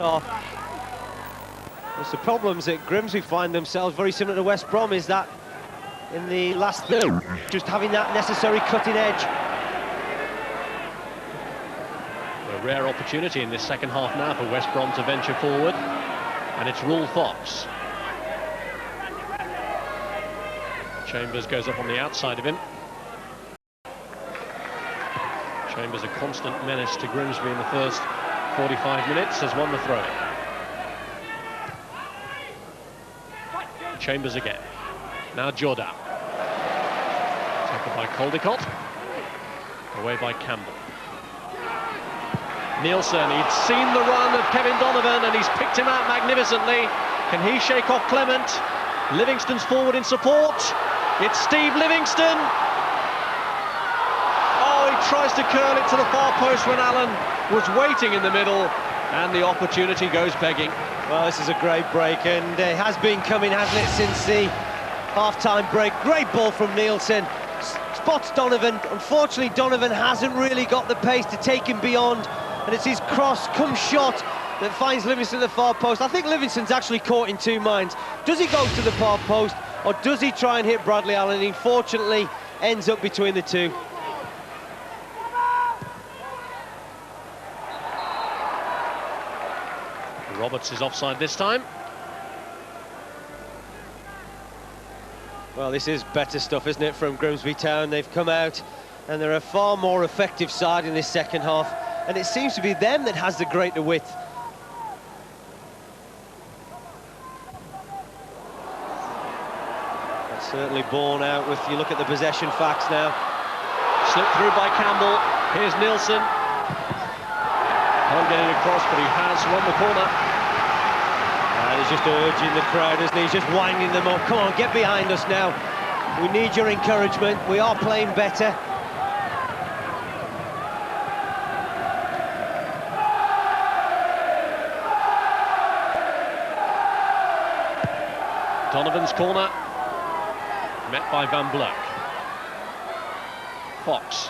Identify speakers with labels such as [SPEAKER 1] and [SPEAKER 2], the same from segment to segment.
[SPEAKER 1] Oh. There's the problems that Grimsby find themselves very similar to West Brom is that in the last third, just having that necessary cutting edge.
[SPEAKER 2] A rare opportunity in this second half now for West Brom to venture forward, and it's Rule Fox. Chambers goes up on the outside of him. Chambers a constant menace to Grimsby in the first 45 minutes, has won the throw. Chambers again. Now Jordan. Tackled by Caldicott. Away by Campbell. Nielsen, he'd seen the run of Kevin Donovan and he's picked him out magnificently. Can he shake off Clement? Livingston's forward in support. It's Steve Livingston. Oh, he tries to curl it to the far post when Allen was waiting in the middle, and the opportunity goes begging.
[SPEAKER 1] Well, this is a great break, and it has been coming, hasn't it, since the half-time break. Great ball from Nielsen. Spots Donovan. Unfortunately, Donovan hasn't really got the pace to take him beyond, and it's his cross-come shot that finds Livingston at the far post. I think Livingston's actually caught in two minds. Does he go to the far post, or does he try and hit Bradley Allen? He fortunately ends up between the two.
[SPEAKER 2] Roberts is offside this time.
[SPEAKER 1] Well, this is better stuff, isn't it, from Grimsby Town? They've come out and they're a far more effective side in this second half, and it seems to be them that has the greater width. That's certainly borne out with, you look at the possession facts now.
[SPEAKER 2] Slipped through by Campbell. Here's Nielsen. Can't get it across, but he has won the corner.
[SPEAKER 1] And he's just urging the crowd, isn't he? He's just winding them up. Come on, get behind us now. We need your encouragement. We are playing better.
[SPEAKER 2] Donovan's corner. Met by Van Blok. Fox.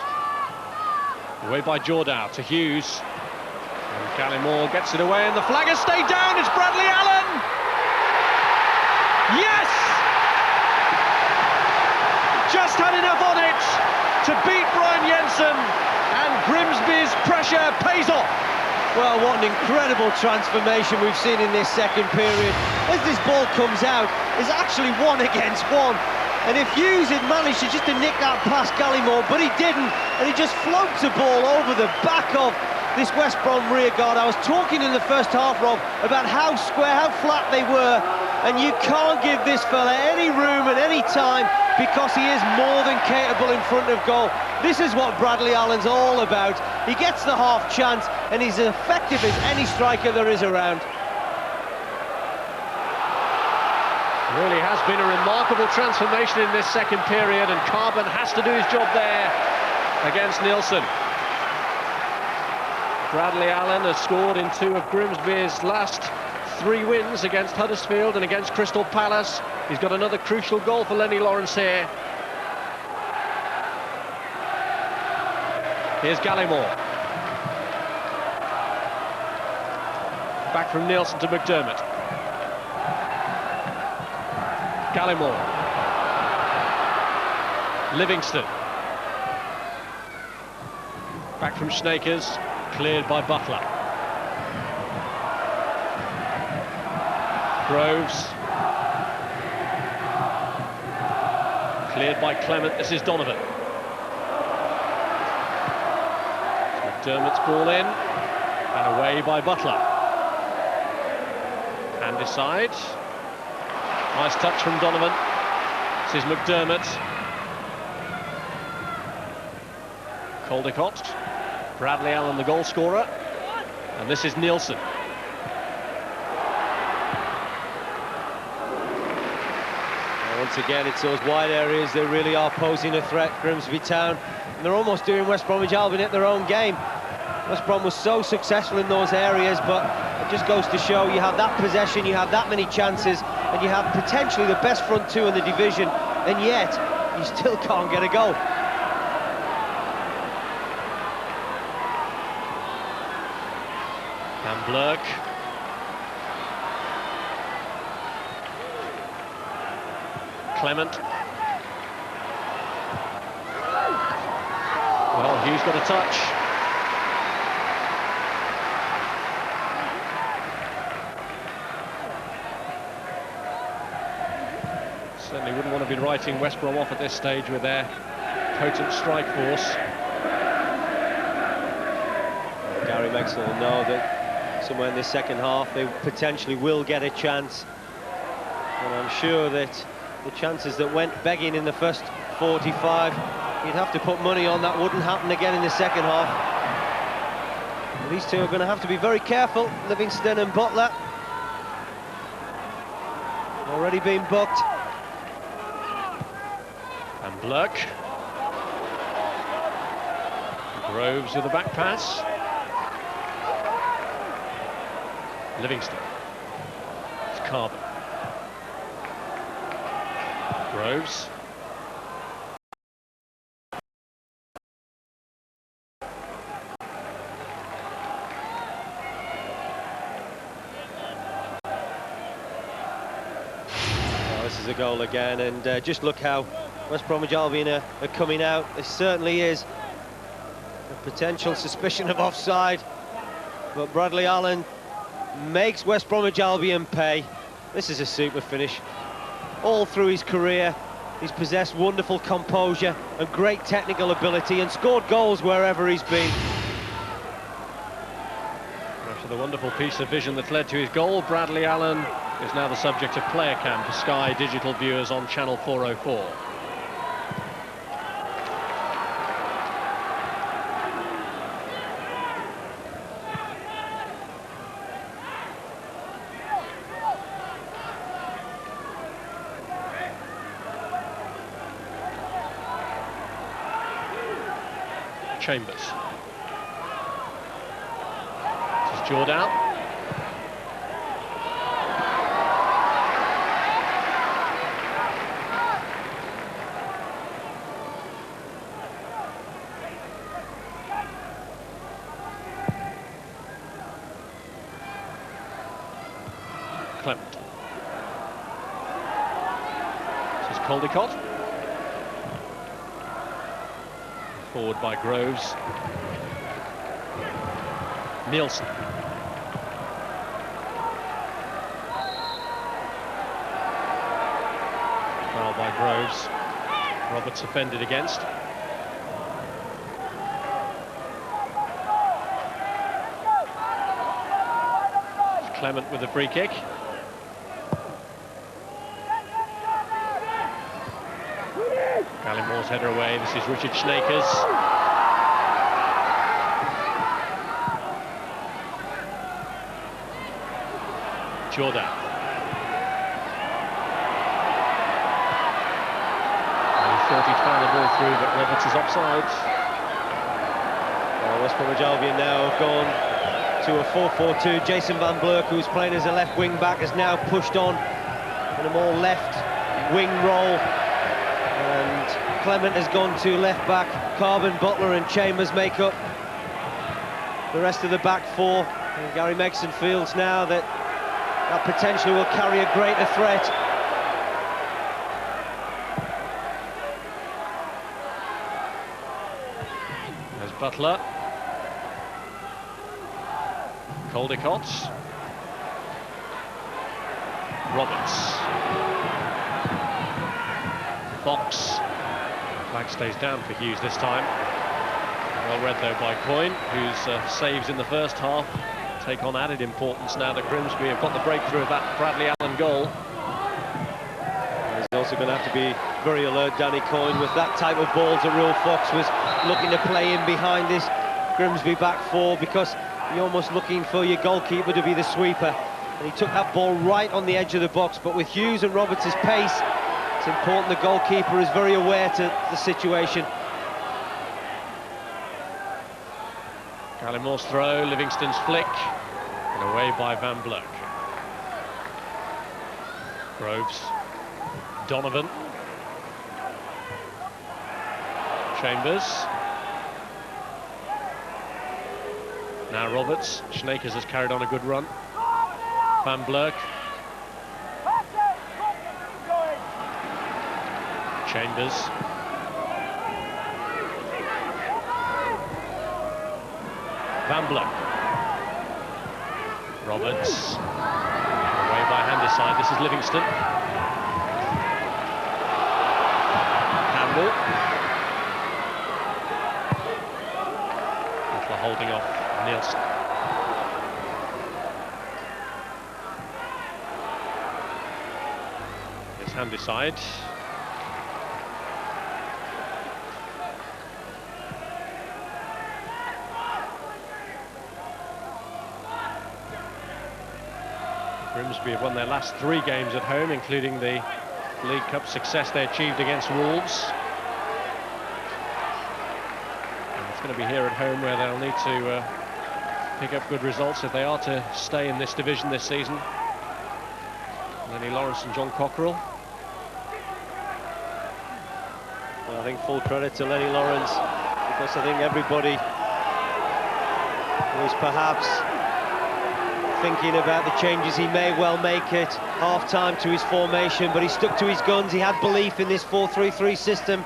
[SPEAKER 2] Away by Jordan to Hughes. And Gallimore gets it away, and the flag has stayed down. It's Bradley Allen! Yes! Just had enough on it to beat Brian Jensen, and Grimsby's pressure pays off.
[SPEAKER 1] Well, what an incredible transformation we've seen in this second period. As this ball comes out, it's actually 1 against 1. And if Hughes had managed to just nick that past Gallimore, but he didn't, and he just floats the ball over the back of this West Brom rear guard. I was talking in the first half, Rob, about how square, how flat they were, and you can't give this fella any room at any time because he is more than capable in front of goal. This is what Bradley Allen's all about. He gets the half chance, and he's as effective as any striker there is around.
[SPEAKER 2] Really has been a remarkable transformation in this second period, and Carbon has to do his job there against Nielsen. Bradley Allen has scored in 2 of Grimsby's last 3 wins against Huddersfield and against Crystal Palace. He's got another crucial goal for Lenny Lawrence here. Here's Gallimore. Back from Nielsen to McDermott. Gallimore. Livingston. Back from Snakers. Cleared by Butler. Groves. Cleared by Clement. This is Donovan. McDermott's ball in. And away by Butler. And aside. Nice touch from Donovan. This is McDermott. Caldicott. Bradley Allen, the goal scorer, and this is Nielsen.
[SPEAKER 1] Once again, it's those wide areas that really are posing a threat, Grimsby Town. And they're almost doing West Bromwich Albion at their own game. West Brom was so successful in those areas, but it just goes to show you have that possession, you have that many chances, and you have potentially the best front two in the division, and yet you still can't get a goal.
[SPEAKER 2] Van Blok, Clement. Well, Hughes got a touch. Certainly wouldn't want to be writing West Brom off at this stage with their potent strike force.
[SPEAKER 1] Gary Maxwell will know that somewhere in this second half they potentially will get a chance. And I'm sure that the chances that went begging in the first 45, you'd have to put money on that wouldn't happen again in the second half. And these two are going to have to be very careful, Livingston and Butler. Already been booked.
[SPEAKER 2] And Blurk. Groves with a back pass. Livingston. It's Carbon. Groves.
[SPEAKER 1] This is a goal again, and just look how West Bromwich Albion are coming out. There certainly is a potential suspicion of offside, but Bradley Allen makes West Bromwich Albion pay. This is a super finish. All through his career, he's possessed wonderful composure and great technical ability and scored goals wherever he's been.
[SPEAKER 2] After the wonderful piece of vision that led to his goal, Bradley Allen is now the subject of player cam for Sky digital viewers on channel 404. Chambers. This is Jordan. Clement. This is Caldicott. Forward by Groves. Nielsen. Foul by Groves. Roberts offended against. Clement with the free kick. Gallimore's header away. This is Richard Schneekers. Jordan. He thought he'd found the ball through, but Roberts is offside.
[SPEAKER 1] Well, West Bromwich Albion now have gone to a 4-4-2. Jason Van Blurk, who's playing as a left wing back, has now pushed on in a more left wing role. And Clement has gone to left back. Carbon, Butler and Chambers make up the rest of the back four. And Gary Megson feels now that potentially will carry a greater threat.
[SPEAKER 2] There's Butler. Caldicott. Roberts. Fox. Flag stays down for Hughes this time. Well read though by Coyne, whose saves in the first half take on added importance now that Grimsby have got the breakthrough of that Bradley Allen goal.
[SPEAKER 1] He's also going to have to be very alert, Danny Coyne, with that type of balls that Real Fox was looking to play in behind this Grimsby back four, because you're almost looking for your goalkeeper to be the sweeper. And he took that ball right on the edge of the box, but with Hughes and Roberts' pace, it's important the goalkeeper is very aware to the situation.
[SPEAKER 2] Gallimore's throw, Livingston's flick, and away by Van Blurk. Groves, Donovan, Chambers. Now Roberts. Schneekers has carried on a good run. Van Blurk. Chambers. Van Blok. Roberts. Away by Handyside. This is Livingston. Campbell. With the holding off Nielsen. Here's Handyside. Grimsby have won their last 3 games at home, including the League Cup success they achieved against Wolves. And it's going to be here at home where they'll need to pick up good results if they are to stay in this division this season. Lenny Lawrence and John Cockerell.
[SPEAKER 1] Well, I think full credit to Lenny Lawrence, because I think everybody was perhaps thinking about the changes he may well make at half-time to his formation, but he stuck to his guns. He had belief in this 4-3-3 system,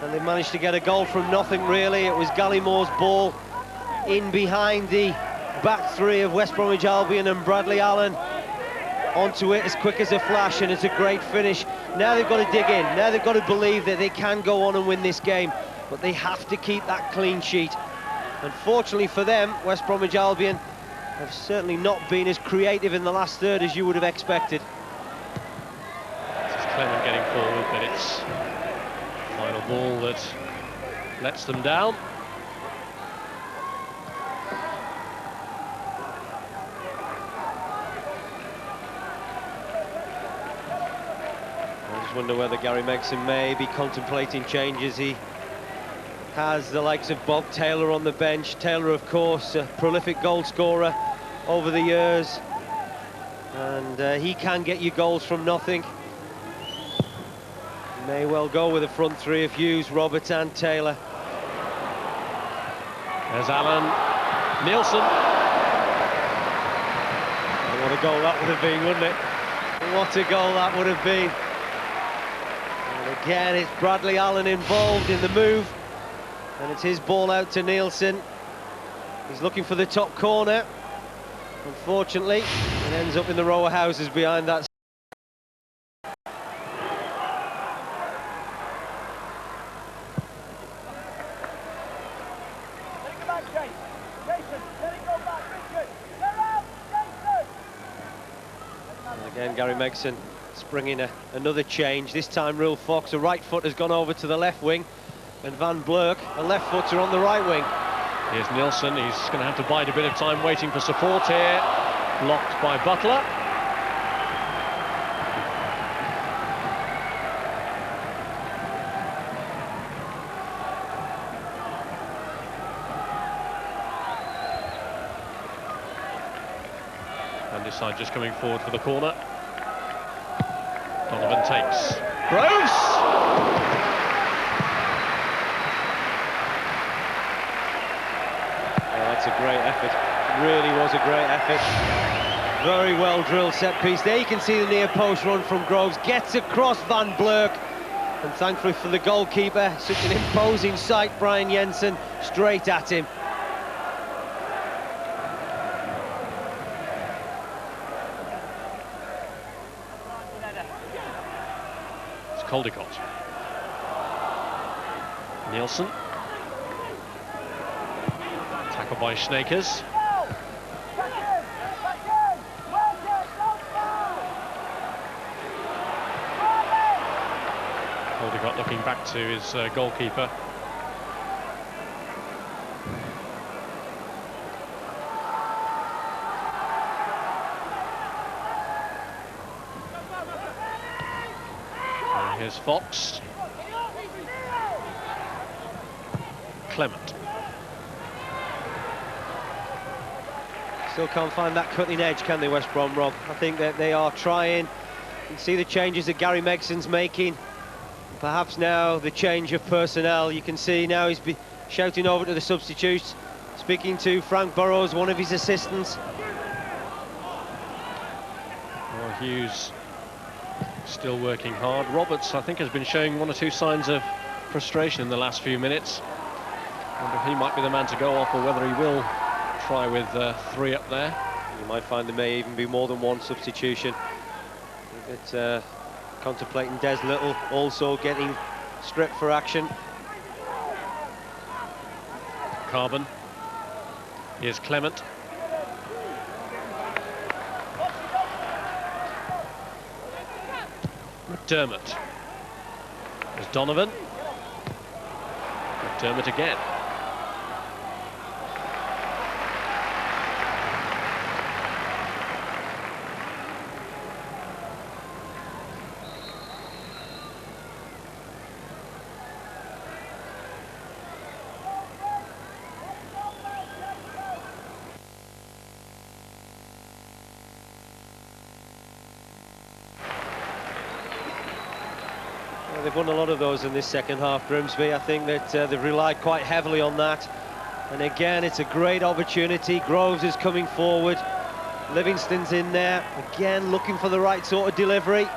[SPEAKER 1] and they managed to get a goal from nothing, really. It was Gallymore's ball in behind the back three of West Bromwich Albion, and Bradley Allen onto it as quick as a flash, and it's a great finish. Now they've got to dig in. Now they've got to believe that they can go on and win this game, but they have to keep that clean sheet. Unfortunately for them, West Bromwich Albion have certainly not been as creative in the last third as you would have expected.
[SPEAKER 2] This is Clement getting forward, but it's the final ball that lets them down.
[SPEAKER 1] I just wonder whether Gary Megson may be contemplating changes. He has the likes of Bob Taylor on the bench. Taylor, of course, a prolific goal scorer over the years, and he can get you goals from nothing. He may well go with a front three of Hughes, Roberts and Taylor.
[SPEAKER 2] There's Allen, Nielsen.
[SPEAKER 1] Oh, what a goal that would have been, wouldn't it? What a goal that would have been. And again, it's Bradley Allen involved in the move, and it's his ball out to Nielsen. He's looking for the top corner. Unfortunately, it ends up in the row of houses behind that. And again, Gary Megson springing another change. This time, Real Fox, a right foot, has gone over to the left wing, and Van Blok, a left footer, on the right wing.
[SPEAKER 2] Here's Nielsen. He's going to have to bide a bit of time waiting for support here. Blocked by Butler. Handyside just coming forward for the corner. Donovan takes. Groves!
[SPEAKER 1] That's a great effort. It really was a great effort. Very well drilled set piece. There you can see the near post run from Groves. Gets across Van Blok. And thankfully for the goalkeeper, such an imposing sight, Brian Jensen, straight at him.
[SPEAKER 2] It's Caldicott. Nielsen. Tackle by Snakers. Caldicott looking back to his goalkeeper. And here's Fox. Clement.
[SPEAKER 1] Still can't find that cutting edge, can they, West Brom, Rob? I think that they are trying. You can see the changes that Gary Megson's making. Perhaps now the change of personnel. You can see now he's shouting over to the substitutes, speaking to Frank Burrows, one of his assistants.
[SPEAKER 2] Well, Hughes Still working hard. Roberts, I think, has been showing one or two signs of frustration in the last few minutes. I wonder if he might be the man to go off, or whether he will try with 3 up there.
[SPEAKER 1] You might find there may even be more than one substitution. It's contemplating Des Little also getting stripped for action.
[SPEAKER 2] Carbon. Here's Clement. McDermott. There's Donovan. McDermott again.
[SPEAKER 1] They've won a lot of those in this second half, Grimsby. I think that they've relied quite heavily on that. And again, it's a great opportunity. Groves is coming forward. Livingston's in there. Again, looking for the right sort of delivery.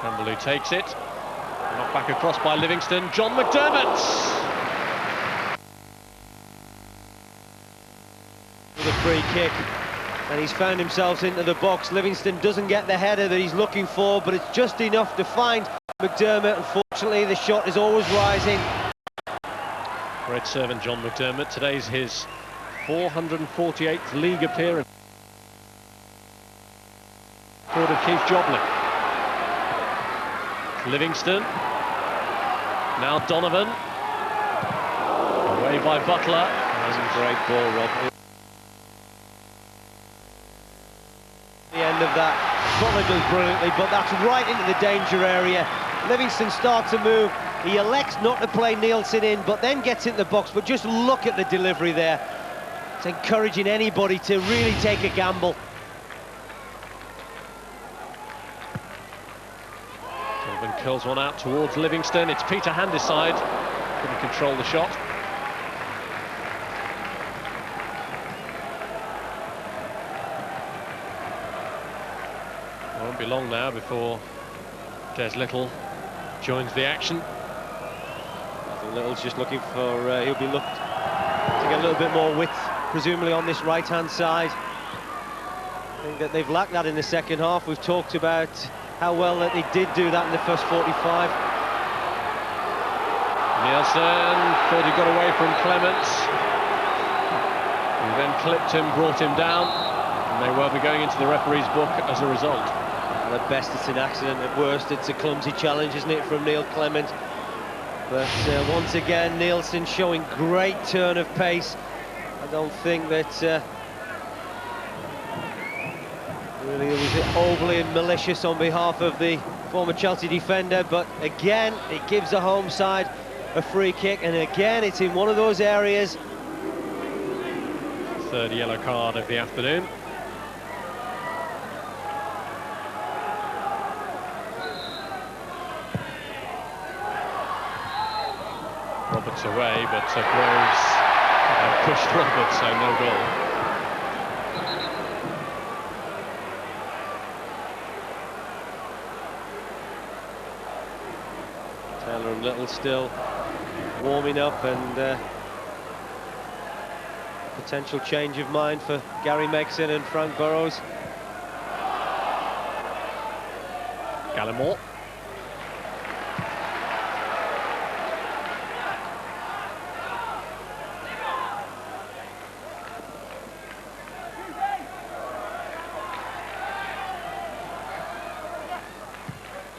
[SPEAKER 2] Campbell takes it. Knocked back across by Livingston. John McDermott!
[SPEAKER 1] With a free kick. And he's found himself into the box. Livingston doesn't get the header that he's looking for, but it's just enough to find McDermott. Unfortunately, the shot is always rising.
[SPEAKER 2] Great servant, John McDermott. Today's his 448th league appearance. Forward of Keith Joblin. Livingston. Now Donovan. Away by Butler.
[SPEAKER 1] That's a great ball, Rob. The end of that, Butler does brilliantly, but that's right into the danger area. Livingston starts to move. He elects not to play Nielsen in, but then gets into the box. But just look at the delivery there. It's encouraging anybody to really take a gamble.
[SPEAKER 2] Donovan curls one out towards Livingston. It's Peter Handyside. Couldn't control the shot. Won't be long now before Des Little joins the action.
[SPEAKER 1] I think Little's just looking for, he'll be looked to get a little bit more width, presumably on this right-hand side. I think that they've lacked that in the second half. We've talked about how well that they did do that in the first 45.
[SPEAKER 2] Nielsen thought he got away from Clements. He then clipped him, brought him down, and they will be going into the referee's book as a result.
[SPEAKER 1] At best it's an accident, at worst it's a clumsy challenge, isn't it, from Neil Clement. But once again, Nielsen showing great turn of pace. I don't think that really it was overly malicious on behalf of the former Chelsea defender, but again it gives the home side a free kick, and again it's in one of those areas.
[SPEAKER 2] Third yellow card of the afternoon. Roberts away, but Groves pushed Roberts, so no goal.
[SPEAKER 1] Taylor and Little still warming up, and potential change of mind for Gary Megson and Frank Burrows.
[SPEAKER 2] Gallimore.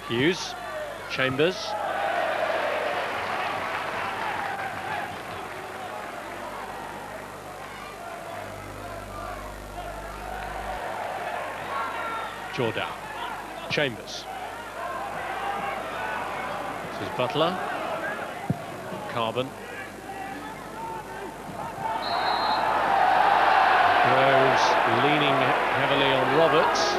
[SPEAKER 2] Hughes, Chambers. Jordan. Chambers. This is Butler. Carbon. Groves leaning heavily on Roberts.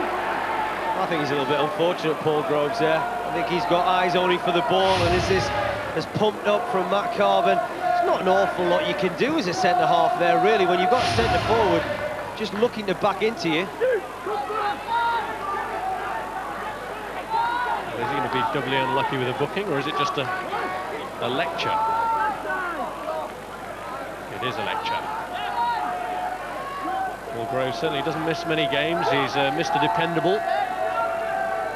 [SPEAKER 1] I think he's a little bit unfortunate, Paul Groves, there. I think he's got eyes only for the ball, and as this has pumped up from Matt Carbon, it's not an awful lot you can do as a centre-half there, really, when you've got centre-forward just looking to back into you.
[SPEAKER 2] Is he going to be doubly unlucky with a booking, or is it just a lecture? It is a lecture. Paul Grove certainly doesn't miss many games. He's Mr. Dependable.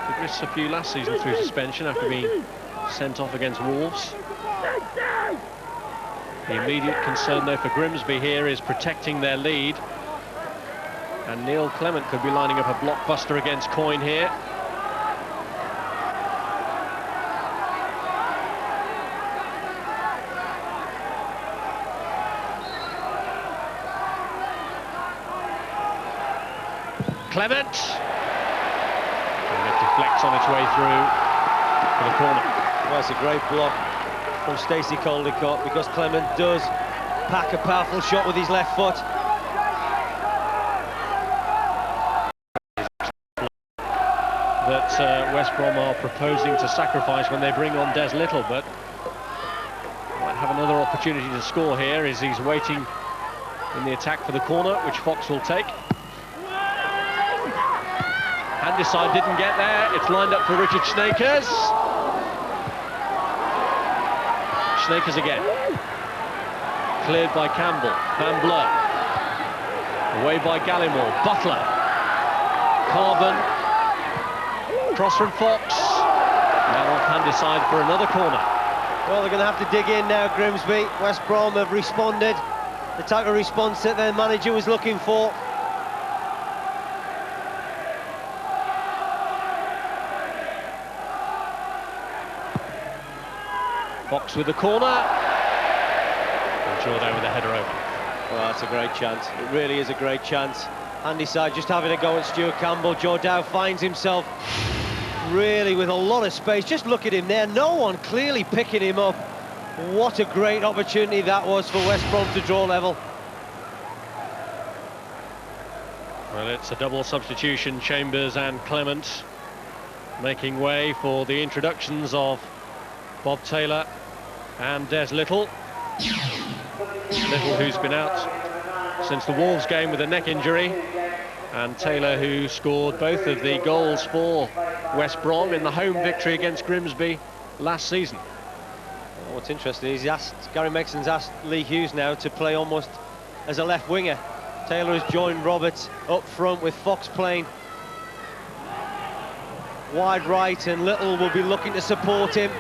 [SPEAKER 2] He missed a few last season through suspension after being sent off against Wolves. The immediate concern, though, for Grimsby here is protecting their lead. And Neil Clement could be lining up a blockbuster against Coyne here. Clement. And it deflects on its way through for the corner.
[SPEAKER 1] Well, it's a great block from Stacey Caldicott, because Clement does pack a powerful shot with his left foot.
[SPEAKER 2] That West Brom are proposing to sacrifice when they bring on Des Little, but might have another opportunity to score here as he's waiting in the attack for the corner, which Fox will take. Handyside didn't get there. It's lined up for Richard Snakers. Snakers again. Cleared by Campbell. Van Bleur. Away by Gallimore. Butler. Carbon. Cross from Fox. Now off Handyside for another corner.
[SPEAKER 1] Well, they're going to have to dig in now, Grimsby. West Brom have responded. The type of response that their manager was looking for.
[SPEAKER 2] Fox with the corner. And Jordan with the header over.
[SPEAKER 1] Well, that's a great chance. It really is a great chance. Handyside just having a go at Stuart Campbell. Jordan finds himself really with a lot of space. Just look at him there. No one clearly picking him up. What a great opportunity that was for West Brom to draw level.
[SPEAKER 2] Well, it's a double substitution. Chambers and Clement making way for the introductions of Bob Taylor and Des Little. Little, who's been out since the Wolves game with a neck injury, and Taylor, who scored both of the goals for West Brom in the home victory against Grimsby last season.
[SPEAKER 1] Well, what's interesting is Gary Megson's asked Lee Hughes now to play almost as a left winger. Taylor has joined Roberts up front, with Fox playing wide right, and Little will be looking to support him.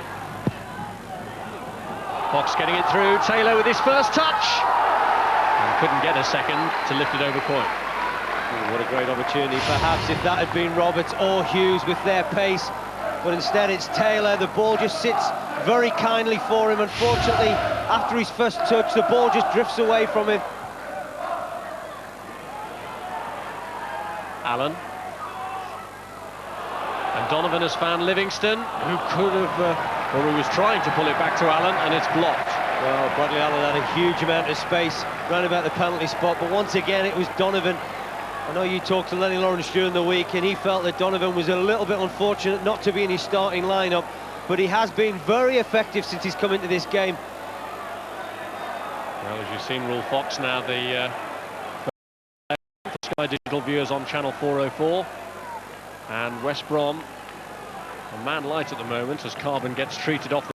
[SPEAKER 2] Fox getting it through. Taylor with his first touch, and couldn't get a second to lift it over Coyne.
[SPEAKER 1] Oh, what a great opportunity. Perhaps if that had been Roberts or Hughes with their pace, but instead it's Taylor. The ball just sits very kindly for him. Unfortunately, after his first touch, the ball just drifts away from him.
[SPEAKER 2] Allen. And Donovan has found Livingston, who could have, or who was trying to pull it back to Allen, and it's blocked.
[SPEAKER 1] Well, Bradley Allen had a huge amount of space round about the penalty spot, but once again it was Donovan. I know you talked to Lenny Lawrence during the week, and he felt that Donovan was a little bit unfortunate not to be in his starting lineup, but he has been very effective since he's come into this game.
[SPEAKER 2] Well, as you've seen, Rule Fox now, the Sky Digital viewers on channel 404, and West Brom a man light at the moment as Carbon gets treated off.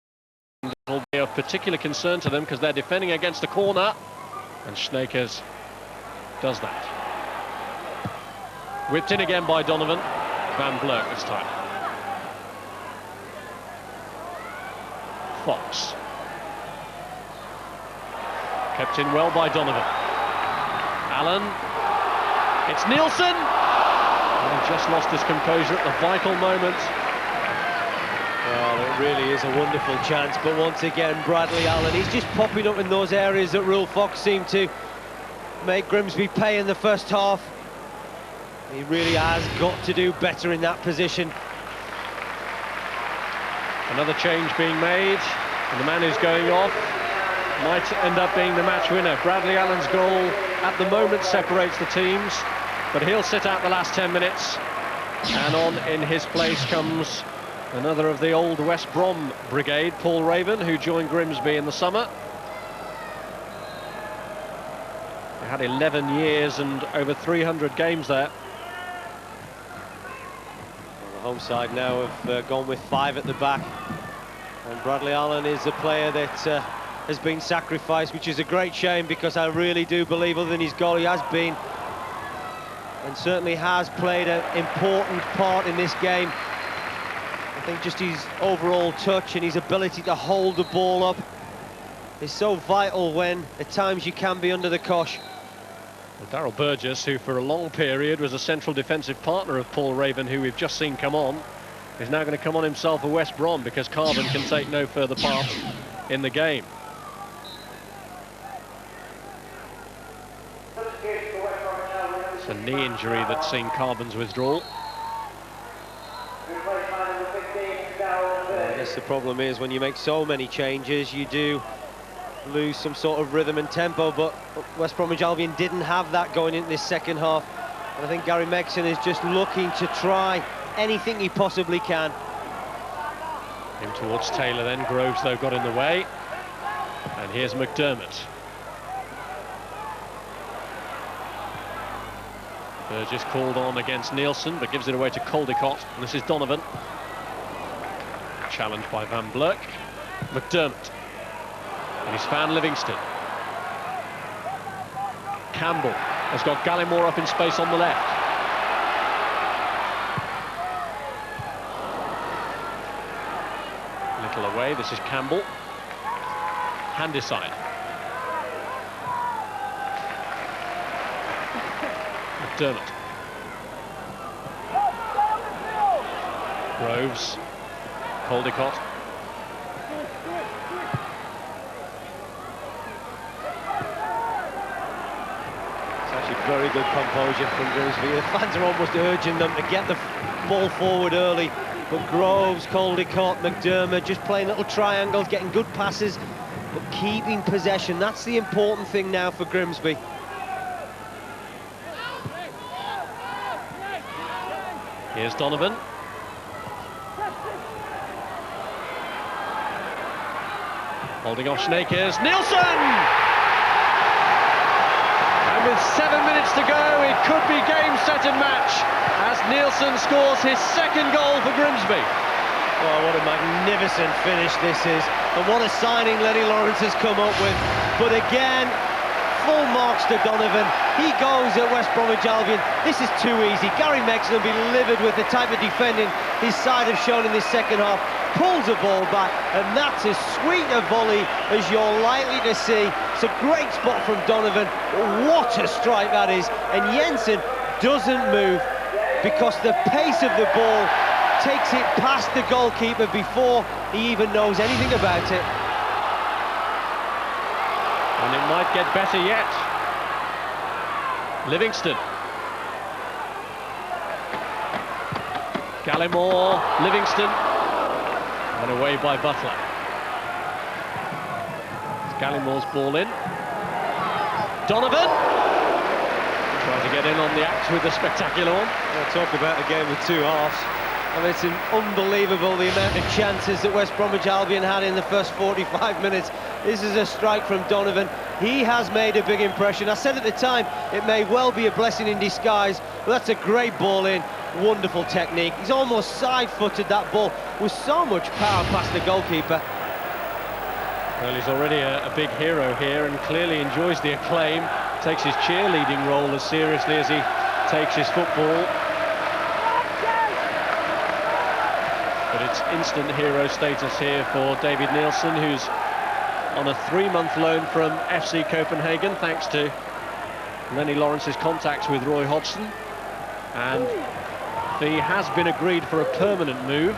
[SPEAKER 2] It'll be of particular concern to them because they're defending against the corner, and Snakers does that. Whipped in again by Donovan. Van Bleur this time. Fox. Kept in well by Donovan. Allen. It's Nielsen. And he just lost his composure at the vital moment.
[SPEAKER 1] Well, it really is a wonderful chance, but once again, Bradley Allen, he's just popping up in those areas that Rule Fox seemed to make Grimsby pay in the first half. He really has got to do better in that position.
[SPEAKER 2] Another change being made, and the man who's going off might end up being the match winner. Bradley Allen's goal at the moment separates the teams, but he'll sit out the last 10 minutes, and on in his place comes another of the old West Brom brigade, Paul Raven, who joined Grimsby in the summer. He had 11 years and over 300 games there.
[SPEAKER 1] Well, the Home side now have gone with 5 at the back. And Bradley Allen is a player that has been sacrificed, which is a great shame, because I really do believe, other than his goal, he has been and certainly has played an important part in this game. I think just his overall touch and his ability to hold the ball up is so vital when at times you can be under the cosh.
[SPEAKER 2] Well, Darrell Burgess, who for a long period was a central defensive partner of Paul Raven, who we've just seen come on, is now going to come on himself for West Brom, because Carbon can take no further part in the game. It's a knee injury that's seen Carbon's withdrawal.
[SPEAKER 1] I guess the problem is when you make so many changes, you do lose some sort of rhythm and tempo, but West Bromwich Albion didn't have that going into this second half. And I think Gary Megson is just looking to try anything he possibly can.
[SPEAKER 2] In towards Taylor then. Groves, though, got in the way. And here's McDermott. Burgess called on against Nielsen, but gives it away to Caldicott. And this is Donovan. Challenged by Van Blurk. McDermott. And he's found Livingston. Campbell has got Gallimore up in space on the left. Little away, this is Campbell. Handyside. McDermott. Groves. Caldicott.
[SPEAKER 1] Very good composure from Grimsby. The fans are almost urging them to get the ball forward early, but Groves, Caldicott, McDermott just playing little triangles, getting good passes, but keeping possession. That's the important thing now for Grimsby.
[SPEAKER 2] Here's Donovan. Holding off Schneekers. Nielsen! With 7 minutes to go, it could be game, set and match as Nielsen scores his second goal for Grimsby.
[SPEAKER 1] Oh, what a magnificent finish this is, and what a signing Lenny Lawrence has come up with. But again, full marks to Donovan. He goes at West Bromwich Albion. This is too easy. Gary Megson will be livid with the type of defending his side have shown in this second half. Pulls the ball back, and that's as sweet a volley as you're likely to see. It's a great spot from Donovan. What a strike that is. And Jensen doesn't move because the pace of the ball takes it past the goalkeeper before he even knows anything about it.
[SPEAKER 2] And it might get better yet. Livingston. Gallimore, Livingston. And away by Butler. It's Gallimore's ball in. Donovan trying to get in on the act with the spectacular one.
[SPEAKER 1] We'll talk about a game with two halves. I mean, it's unbelievable the amount of chances that West Bromwich Albion had in the first 45 minutes. This is a strike from Donovan. He has made a big impression. I said at the time it may well be a blessing in disguise, but that's a great ball in. Wonderful technique. He's almost side-footed that ball with so much power past the goalkeeper.
[SPEAKER 2] Well, he's already a big hero here and clearly enjoys the acclaim. Takes his cheerleading role as seriously as he takes his football. But it's instant hero status here for David Nielsen, who's on a 3-month loan from FC Copenhagen, thanks to Lenny Lawrence's contacts with Roy Hodgson. And he has been agreed for a permanent move.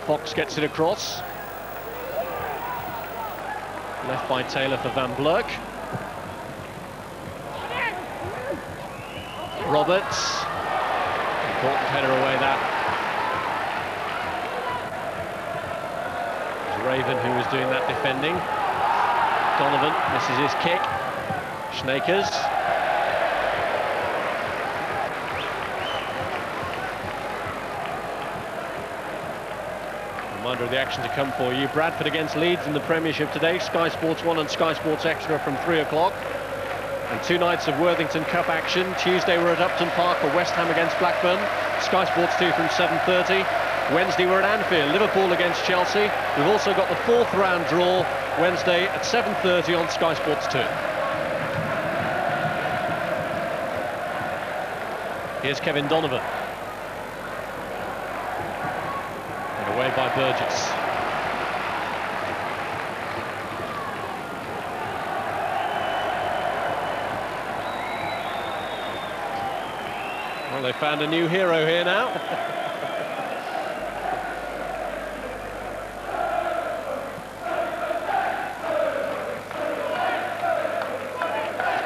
[SPEAKER 2] Fox gets it across. Left by Taylor for Van Blurk. Roberts. Important header away that. It was Raven who was doing that defending. Donovan misses his kick. Schneekers. Reminder of the action to come for you. Bradford against Leeds in the Premiership today. Sky Sports 1 and Sky Sports Extra from 3 o'clock. And 2 nights of Worthington Cup action. Tuesday we're at Upton Park for West Ham against Blackburn. Sky Sports 2 from 7:30. Wednesday we're at Anfield, Liverpool against Chelsea. We've also got the 4th round draw Wednesday at 7:30 on Sky Sports 2. Here's Kevin Donovan. And away by Burgess. Well, they found a new hero here now.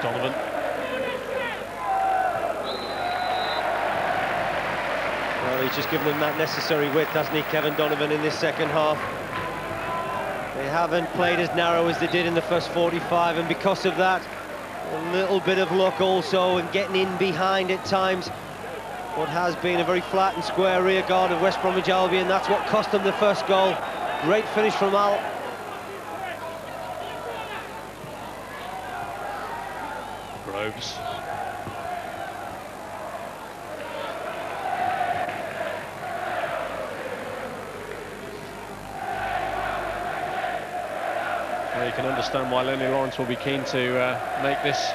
[SPEAKER 2] Donovan.
[SPEAKER 1] Well, he's just given them that necessary width, hasn't he, Kevin Donovan, in this second half. They haven't played as narrow as they did in the first 45, and because of that, a little bit of luck also, and getting in behind at times what has been a very flat and square rear guard of West Bromwich Albion. That's what cost them the first goal. Great finish from Al.
[SPEAKER 2] Groves. Well, you can understand why Lenny Lawrence will be keen to make this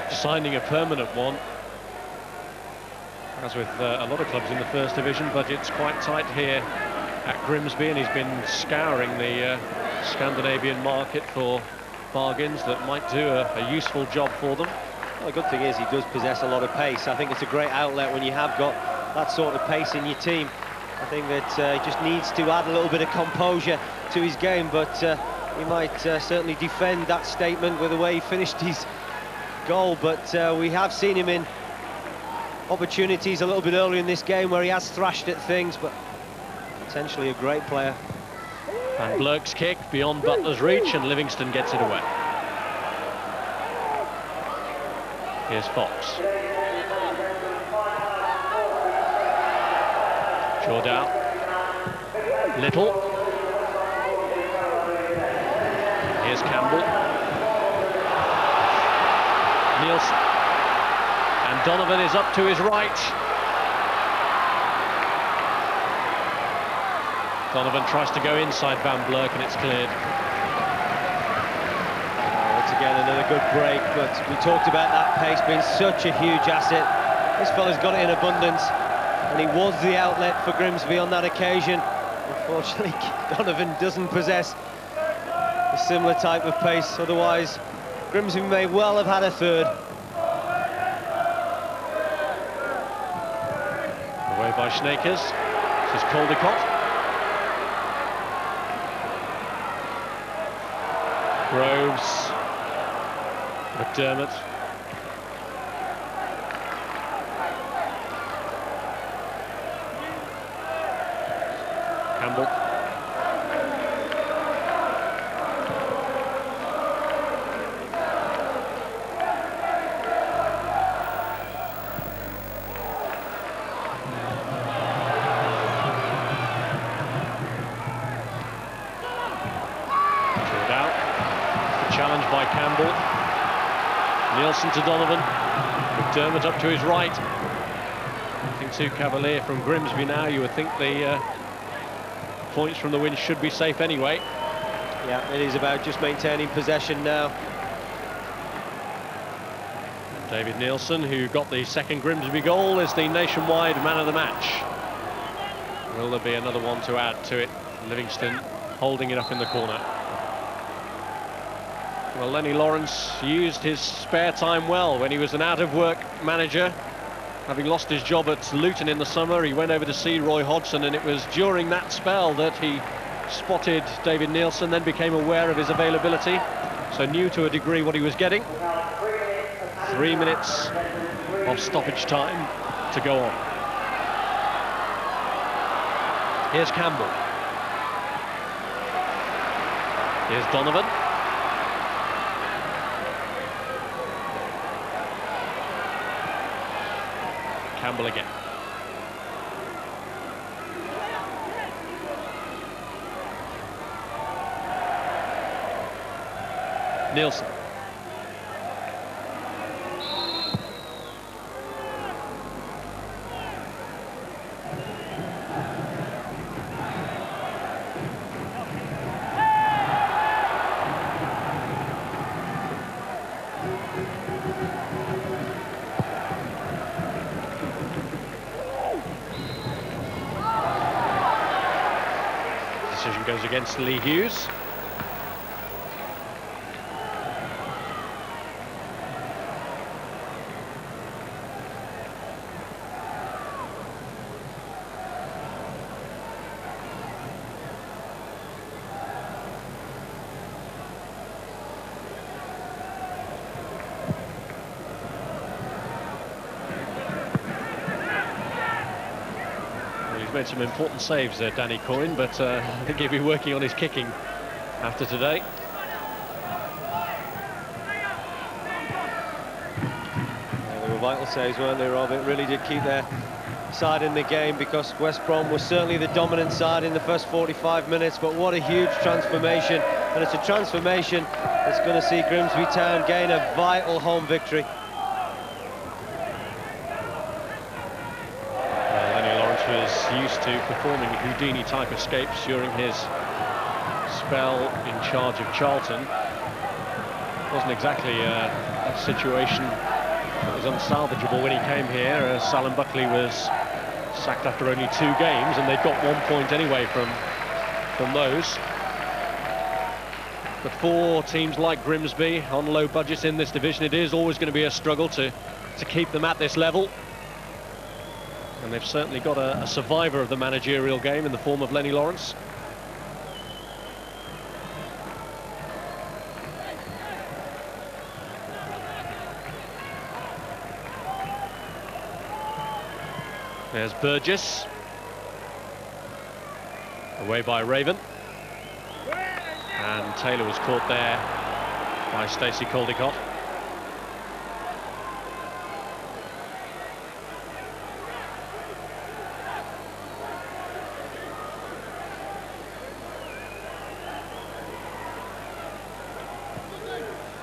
[SPEAKER 2] signing a permanent one. As with a lot of clubs in the First Division, budget's quite tight here at Grimsby, and he's been scouring the Scandinavian market for bargains that might do a useful job for them.
[SPEAKER 1] Well, the good thing is he does possess a lot of pace. I think it's a great outlet when you have got that sort of pace in your team. I think that he just needs to add a little bit of composure to his game, but he might certainly defend that statement with the way he finished his goal. But we have seen him in opportunities a little bit earlier in this game where he has thrashed at things, but potentially a great player.
[SPEAKER 2] And Blurk's kick beyond Butler's reach, and Livingston gets it away. Here's Fox. Jordan. Little. Here's Campbell. Nielsen. And Donovan is up to his right. Donovan tries to go inside Van Blurk, and it's cleared.
[SPEAKER 1] Once again, another good break, but we talked about that pace being such a huge asset. This fella's got it in abundance, and he was the outlet for Grimsby on that occasion. Unfortunately, Donovan doesn't possess a similar type of pace, otherwise Grimsby may well have had a third.
[SPEAKER 2] Away by Snakers. This is Caldecott. Groves. McDermott. Campbell. Challenge by Campbell. Nielsen to Donovan. McDermott up to his right. Nothing too cavalier from Grimsby now. You would think the points from the win should be safe anyway.
[SPEAKER 1] Yeah, it is about just maintaining possession now.
[SPEAKER 2] David Nielsen, who got the second Grimsby goal, is the nationwide man of the match. Will there be another one to add to it? Livingston holding it up in the corner. Well, Lenny Lawrence used his spare time well when he was an out-of-work manager. Having lost his job at Luton in the summer, he went over to see Roy Hodgson, and it was during that spell that he spotted David Nielsen, then became aware of his availability, so knew to a degree what he was getting. 3 minutes of stoppage time to go on. Here's Campbell. Here's Donovan. Campbell again. Nielsen. Decision goes against Lee Hughes. Made some important saves there, Danny Coyne, but I think he'll be working on his kicking after today.
[SPEAKER 1] Yeah, they were vital saves, weren't they, Rob? It really did keep their side in the game, because West Brom was certainly the dominant side in the first 45 minutes, but what a huge transformation, and it's a transformation that's going to see Grimsby Town gain a vital home victory.
[SPEAKER 2] Was used to performing Houdini type escapes during his spell in charge of Charlton. Wasn't exactly a situation that was unsalvageable when he came here. Alan Buckley was sacked after only 2 games, and they'd got 1 point anyway from those. But for teams like Grimsby on low budgets in this division, it is always going to be a struggle to keep them at this level. And they've certainly got a survivor of the managerial game in the form of Lenny Lawrence. There's Burgess. Away by Raven. And Taylor was caught there by Stacey Caldicott.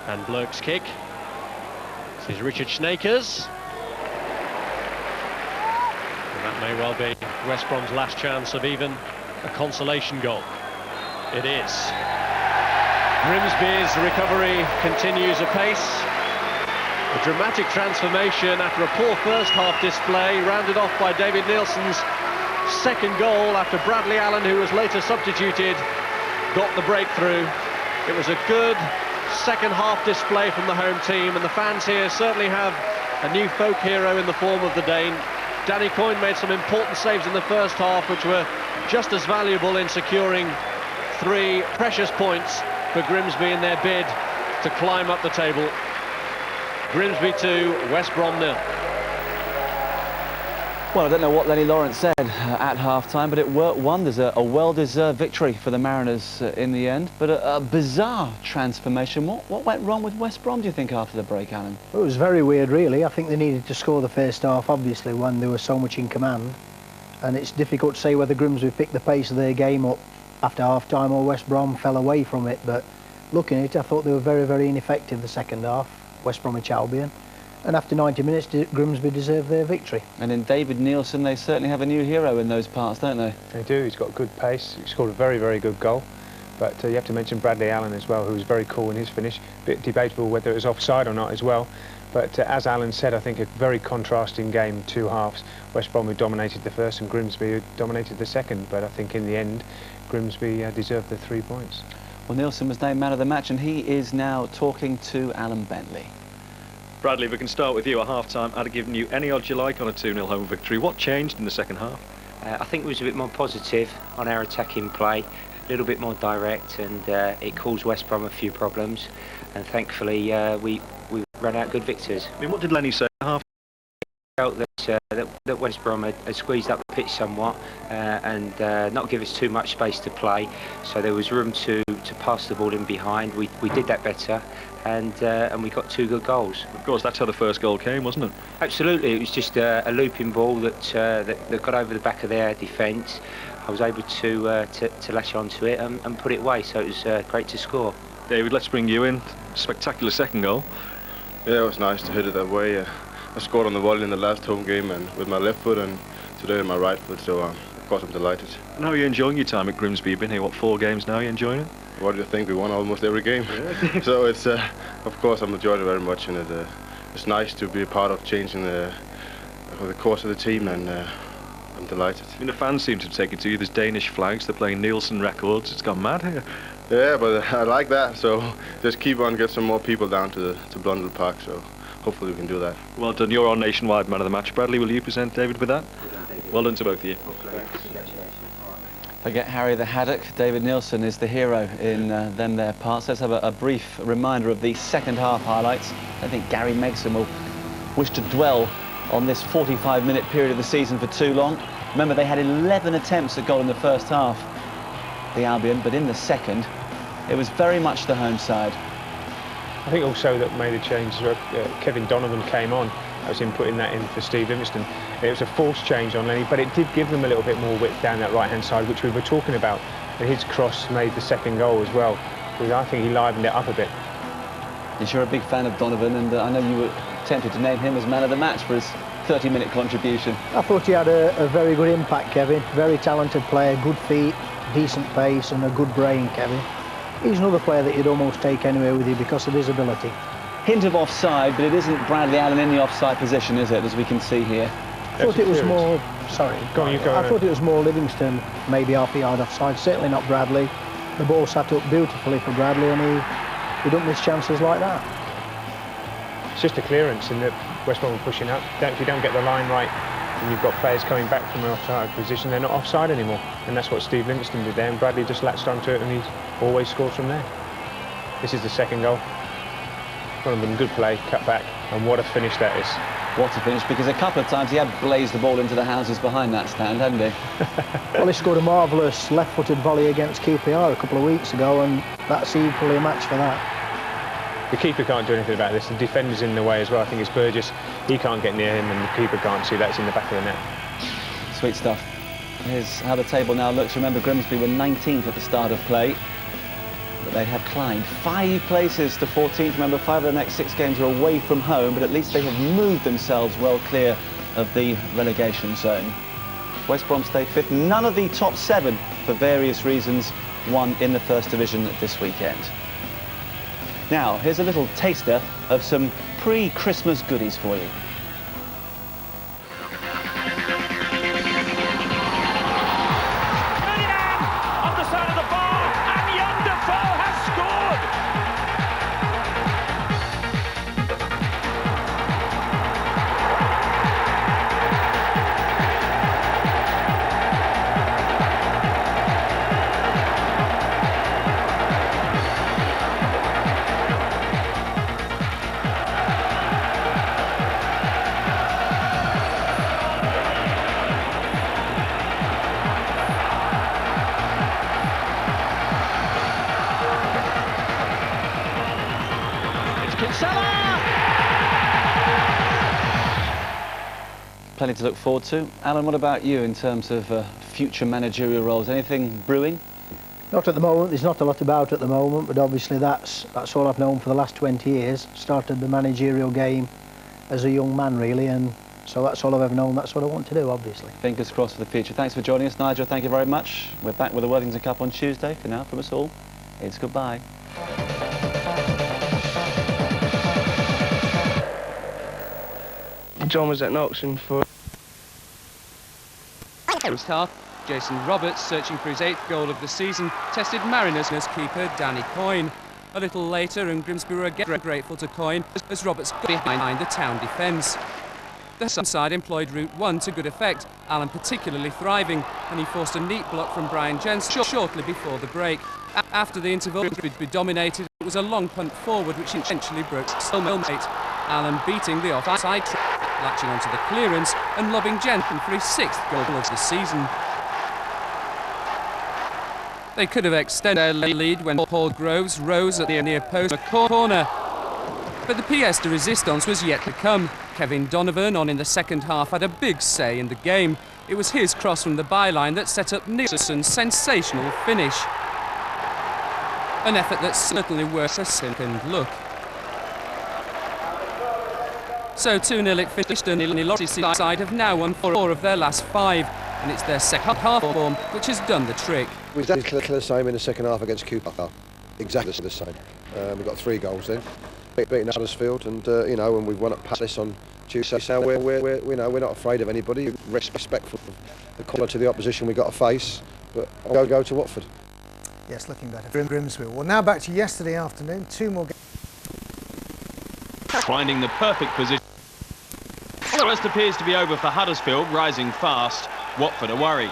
[SPEAKER 2] And Blurk's kick. This is Richard Snakers. And that may well be West Brom's last chance of even a consolation goal. It is. Grimsby's recovery continues apace. A dramatic transformation after a poor first half display, rounded off by David Nielsen's second goal after Bradley Allen, who was later substituted, got the breakthrough. It was a good second half display from the home team, and the fans here certainly have a new folk hero in the form of the Dane. Danny Coyne made some important saves in the first half, which were just as valuable in securing 3 precious points for Grimsby in their bid to climb up the table. Grimsby 2, West Brom 0.
[SPEAKER 3] Well, I don't know what Lenny Lawrence said at half-time, but it worked wonders. A well-deserved victory for the Mariners in the end, but a bizarre transformation. What went wrong with West Brom, do you think, after the break, Alan?
[SPEAKER 4] Well, it was very weird, really. I think they needed to score the first half, obviously, when they were so much in command. And it's difficult to say whether Grimsby picked the pace of their game up after half-time or West Brom fell away from it. But looking at it, I thought they were very, very ineffective the second half, West Bromwich Albion. And after 90 minutes, Grimsby deserved their victory.
[SPEAKER 3] And in David Nielsen, they certainly have a new hero in those parts, don't they?
[SPEAKER 5] They do. He's got good pace. He scored a very, very good goal. But you have to mention Bradley Allen as well, who was very cool in his finish. A bit debatable whether it was offside or not as well. But as Alan said, I think a very contrasting game, 2 halves. West Brom who dominated the first and Grimsby who dominated the second. But I think in the end, Grimsby deserved the 3 points.
[SPEAKER 3] Well, Nielsen was named man of the match, and he is now talking to Alan Bentley.
[SPEAKER 6] Bradley, we can start with you at half-time. I'd have given you any odds you like on a 2-0 home victory. What changed in the second half?
[SPEAKER 7] I think it was a bit more positive on our attacking play, a little bit more direct, and it caused West Brom a few problems. And thankfully, we ran out good victors.
[SPEAKER 6] I mean, what did Lenny say at half?
[SPEAKER 7] Felt that West Brom had squeezed up the pitch somewhat and not give us too much space to play, so there was room to pass the ball in behind. We did that better, and we got 2 good goals.
[SPEAKER 6] Of course, that's how the first goal came, wasn't it?
[SPEAKER 7] Absolutely, it was just a looping ball that got over the back of their defence. I was able to latch onto it and put it away, so it was great to score.
[SPEAKER 6] David, let's bring you in. Spectacular second goal.
[SPEAKER 8] Yeah, it was nice to hit it that way. I scored on the volley in the last home game and with my left foot, and today with my right foot, so course I'm delighted.
[SPEAKER 6] And how are you enjoying your time at Grimsby? You've been here, what, 4 games now? Are you enjoying it?
[SPEAKER 8] What do you think? We won almost every game. So it's, of course, I'm enjoying it very much, and it's nice to be a part of changing the course of the team, and I'm delighted.
[SPEAKER 6] I mean, the fans seem to have taken to you. There's Danish flags. They're playing Nielsen records. It's gone mad here.
[SPEAKER 8] Yeah, but I like that. So just keep on, get some more people down to Blundell Park. So hopefully we can do that.
[SPEAKER 6] Well done. You're our nationwide man of the match. Bradley, will you present David with that? Well done to both of you.
[SPEAKER 3] Forget Harry the Haddock. David Nielsen is the hero in them their parts. Let's have a brief reminder of the second half highlights. I don't think Gary Megson will wish to dwell on this 45-minute period of the season for too long. Remember, they had 11 attempts at goal in the first half, the Albion, but in the second, it was very much the home side.
[SPEAKER 5] I think also that made a change. Kevin Donovan came on. That was him putting that in for Steve Livingston. It was a forced change on Lenny, but it did give them a little bit more width down that right-hand side, which we were talking about. And his cross made the second goal as well. I think he livened it up a bit.
[SPEAKER 3] Yes, you're a big fan of Donovan, and I know you were tempted to name him as man of the match for his 30-minute contribution.
[SPEAKER 4] I thought he had a very good impact, Kevin. Very talented player, good feet, decent pace and a good brain, Kevin. He's another player that you'd almost take anywhere with you because of his ability.
[SPEAKER 3] Hint of offside, but it isn't Bradley Allen in the offside position, is it, as we can see here?
[SPEAKER 4] I thought it was more... Sorry.
[SPEAKER 5] Go on, you go.
[SPEAKER 4] I thought it was more Livingston, maybe half a yard offside. Certainly not Bradley. The ball sat up beautifully for Bradley, and he don't miss chances like that.
[SPEAKER 5] It's just a clearance, and the West Brom were pushing up. If you don't get the line right, and you've got players coming back from an offside position, they're not offside anymore. And that's what Steve Livingston did there, and Bradley just latched onto it, and he always scores from there. This is the second goal. Donovan, good play, cut back, and what a finish that is.
[SPEAKER 3] What a finish, because a couple of times he had blazed the ball into the houses behind that stand, hadn't he?
[SPEAKER 4] Well, he scored a marvellous left-footed volley against QPR a couple of weeks ago, and that's equally a match for that.
[SPEAKER 5] The keeper can't do anything about this. The defender's in the way as well. I think it's Burgess. He can't get near him, and the keeper can't see that's in the back of the net.
[SPEAKER 3] Sweet stuff. Here's how the table now looks. Remember, Grimsby were 19th at the start of play, but they have climbed 5 places to 14th. Remember, 5 of the next 6 games are away from home, but at least they have moved themselves well clear of the relegation zone. West Brom stay 5th. None of the top 7, for various reasons, won in the First Division this weekend. Now, here's a little taster of some pre-Christmas goodies for you. Plenty to look forward to. Alan, what about you in terms of future managerial roles? Anything brewing?
[SPEAKER 4] Not at the moment. There's not a lot about at the moment, but obviously that's all I've known for the last 20 years. Started the managerial game as a young man, really, and so that's all I've ever known. That's what I want to do, obviously.
[SPEAKER 3] Fingers crossed for the future. Thanks for joining us, Nigel. Thank you very much. We're back with the Worthington Cup on Tuesday. For now, from us all, it's goodbye.
[SPEAKER 9] John was at an auction for...
[SPEAKER 10] First half, Jason Roberts, searching for his 8th goal of the season, tested Mariners keeper Danny Coyne. A little later, and Grimsby were again grateful to Coyne as Roberts got behind the town defence. The side employed route 1 to good effect, Allen particularly thriving, and he forced a neat block from Brian Jens shortly before the break. After the interval Grimsby dominated, it was a long punt forward which eventually broke stalemate. Allen beating the offside trap, latching onto the clearance and lobbing Jensen for his 6th goal of the season. They could have extended their lead when Paul Groves rose at the near post corner. But the pièce de résistance was yet to come. Kevin Donovan, on in the second half, had a big say in the game. It was his cross from the byline that set up Nielsen's sensational finish. An effort that's certainly worth a second look. So 2-0 it finished, and the Lottie side have now won 4 of their last 5. and it's their second half form which has done the trick.
[SPEAKER 9] We did the same in the second half against Cooper. Exactly the same. We got 3 goals then, beating Huddersfield, and you know, when we won at Palace on Tuesday, so we're not afraid of anybody. Respectful of the quality of the opposition we got to face, but I'll go to Watford.
[SPEAKER 11] Yes, looking better. Grimsby. Well, now back to yesterday afternoon. 2 more games.
[SPEAKER 12] Finding the perfect position. The rest appears to be over for Huddersfield, rising fast. Watford are worried.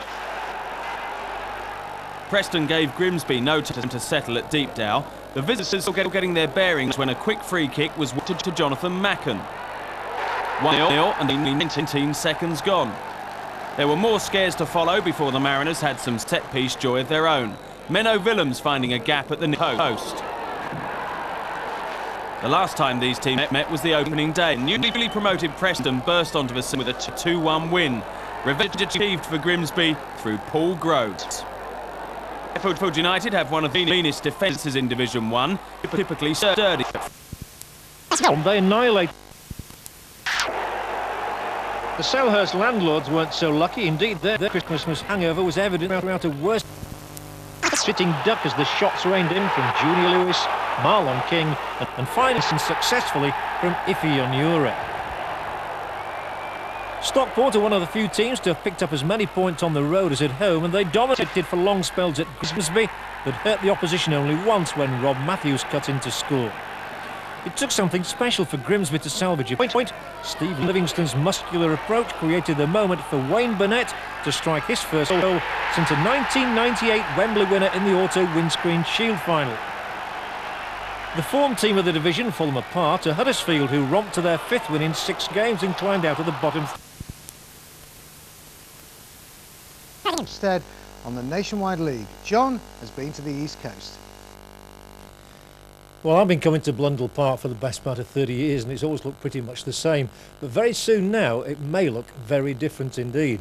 [SPEAKER 12] Preston gave Grimsby no time to settle at Deepdale. The visitors were getting their bearings when a quick free kick was awarded to Jonathan Macken. 1-0 and 19 seconds gone. There were more scares to follow before the Mariners had some set-piece joy of their own. Menno Willems finding a gap at the post. The last time these teams met was the opening day. Newly promoted Preston burst onto the scene with a 2-1 win. Revenge achieved for Grimsby through Paul Groves. Sheffield United have one of the meanest defences in Division 1, typically sturdy.
[SPEAKER 13] They annihilate. The Selhurst landlords weren't so lucky. Indeed, their Christmas hangover was evident throughout a worst sitting duck as the shots rained in from Junior Lewis, Marlon King, and finally successfully from Ife Onyure. Stockport are one of the few teams to have picked up as many points on the road as at home, and they dominated for long spells at Grimsby, but hurt the opposition only once when Rob Matthews cut in to score. It took something special for Grimsby to salvage a point. Steve Livingston's muscular approach created the moment for Wayne Burnett to strike his first goal since a 1998 Wembley winner in the Auto Windscreen Shield final. The form team of the division, Fulham apart, are Huddersfield, who romped to their 5th win in 6 games and climbed out of the bottom.
[SPEAKER 11] Instead, on the Nationwide League, John has been to the East Coast.
[SPEAKER 13] Well, I've been coming to Blundell Park for the best part of 30 years and it's always looked pretty much the same. But very soon now, it may look very different indeed.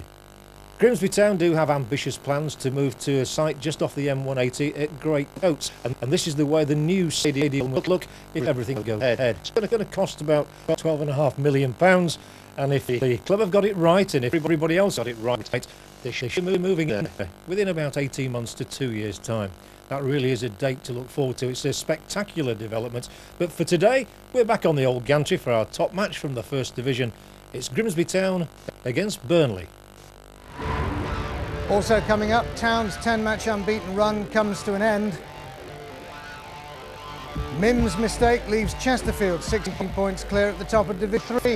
[SPEAKER 13] Grimsby Town do have ambitious plans to move to a site just off the M180 at Great Coats. And this is the way the new stadium will look if everything goes ahead. It's going to cost about £12.5 million. And if the club have got it right, and if everybody else got it right, they should be moving there within about 18 months to 2 years' time. That really is a date to look forward to. It's a spectacular development. But for today, we're back on the old gantry for our top match from the First Division. It's Grimsby Town against Burnley.
[SPEAKER 11] Also coming up, Town's 10-match unbeaten run comes to an end. Mim's mistake leaves Chesterfield 16 points clear at the top of Division 3.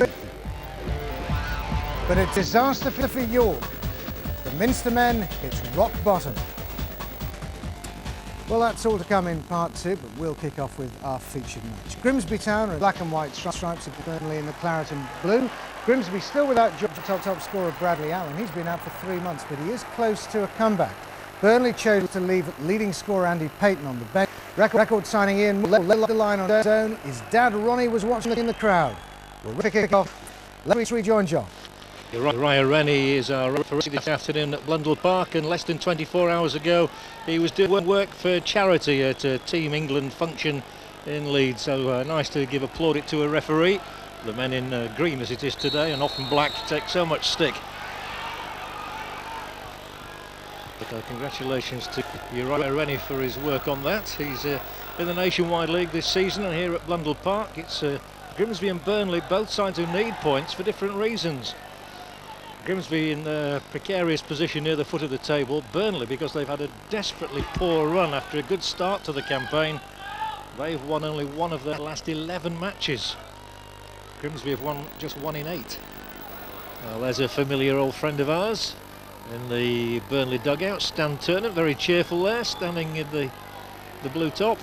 [SPEAKER 11] But a disaster for York. The Minster men hit rock bottom. Well, that's all to come in part 2, but we'll kick off with our featured match. Grimsby Town are black and white stripes of Burnley in the claret and blue. Grimsby still without top scorer Bradley Allen. He's been out for 3 months, but he is close to a comeback. Burnley chose to leave leading scorer Andy Payton on the bench. Record signing Ian led the line on his own. His dad Ronnie was watching in the crowd. We'll kick off. Let's rejoin John.
[SPEAKER 13] Uriah Rennie is our referee this afternoon at Blundell Park, and less than 24 hours ago he was doing work for charity at a Team England function in Leeds, so nice to give a plaudit to a referee. The men in green, as it is today, and often black, take so much stick. But congratulations to Uriah Rennie for his work on that. He's in the Nationwide League this season, and here at Blundell Park it's Grimsby and Burnley, both sides who need points for different reasons. Grimsby in a precarious position near the foot of the table. Burnley, because they've had a desperately poor run after a good start to the campaign. They've won only 1 of their last 11 matches. Grimsby have won just 1 in 8. Well, there's a familiar old friend of ours in the Burnley dugout, Stan Turnant, very cheerful there, standing in the blue top.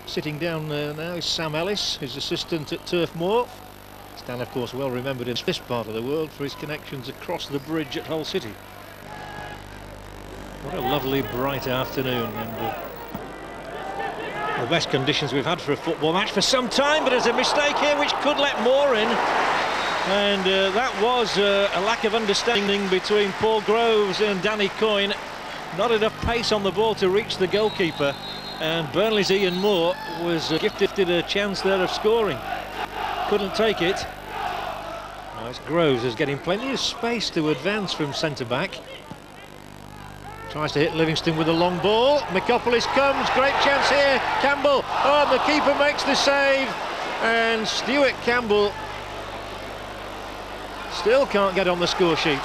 [SPEAKER 13] Sitting down now is Sam Ellis, his assistant at Turf Moor. Stan, of course, well remembered in this part of the world for his connections across the bridge at Hull City. What a lovely bright afternoon, and the best conditions we've had for a football match for some time, but there's a mistake here which could let more in, and that was a lack of understanding between Paul Groves and Danny Coyne. Not enough pace on the ball to reach the goalkeeper, and Burnley's Ian Moore was gifted a chance there of scoring. Couldn't take it. Now it's Groves who's getting plenty of space to advance from centre-back. Tries to hit Livingston with a long ball. Mikopolis comes, great chance here. Campbell, oh, the keeper makes the save. And Stuart Campbell still can't get on the score sheet.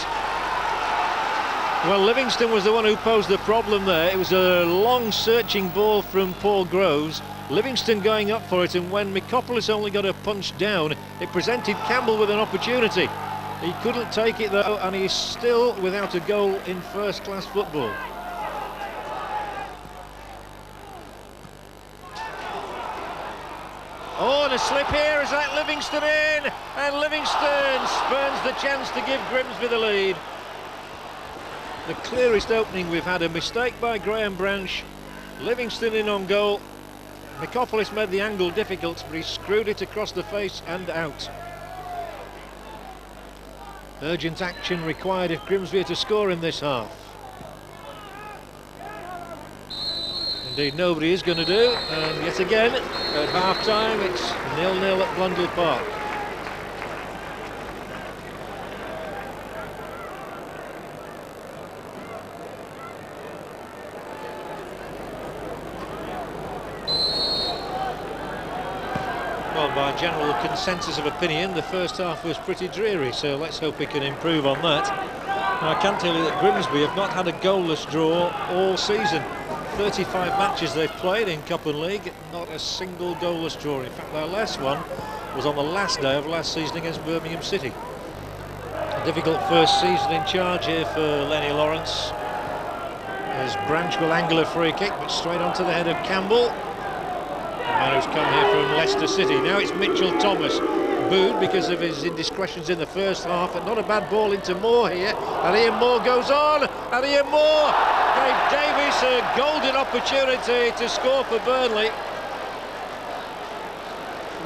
[SPEAKER 13] Well, Livingston was the one who posed the problem there. It was a long searching ball from Paul Groves. Livingston going up for it, and when Mikopolis only got a punch down, it presented Campbell with an opportunity. He couldn't take it though, and he's still without a goal in first-class football. Oh, and a slip here is let Livingston in, and Livingston spurns the chance to give Grimsby the lead. The clearest opening we've had, a mistake by Graham Branch. Livingston in on goal. Mikopolis made the angle difficult, but he screwed it across the face and out. Urgent action required if Grimsby are to score in this half. Indeed, nobody is going to do, and yet again, at half-time, it's 0-0 at Blundell Park. Well, by general consensus of opinion, the first half was pretty dreary, so let's hope we can improve on that. Now, I can tell you that Grimsby have not had a goalless draw all season. 35 matches they've played in Cup and League, not a single goalless draw. In fact, their last one was on the last day of last season against Birmingham City. A difficult first season in charge here for Lenny Lawrence, as Branch will angle a free kick, but straight onto the head of Campbell. The man who's come here from Leicester City. Now it's Mitchell Thomas, booed because of his indiscretions in the first half, and not a bad ball into Moore here, and Ian Moore goes on, and Ian Moore gave Davies a golden opportunity to score for Burnley.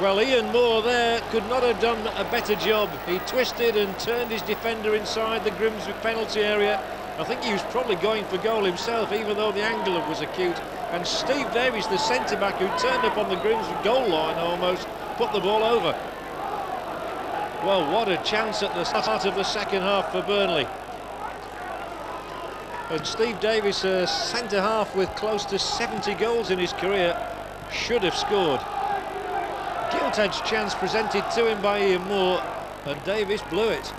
[SPEAKER 13] Well, Ian Moore there could not have done a better job. He twisted and turned his defender inside the Grimsby penalty area. I think he was probably going for goal himself, even though the angle was acute. And Steve Davies, the centre-back who turned up on the Grimsby goal line, almost put the ball over. Well, what a chance at the start of the second half for Burnley. And Steve Davies, a centre-half with close to 70 goals in his career, should have scored. Gilt-edged chance presented to him by Ian Moore, and Davies blew it.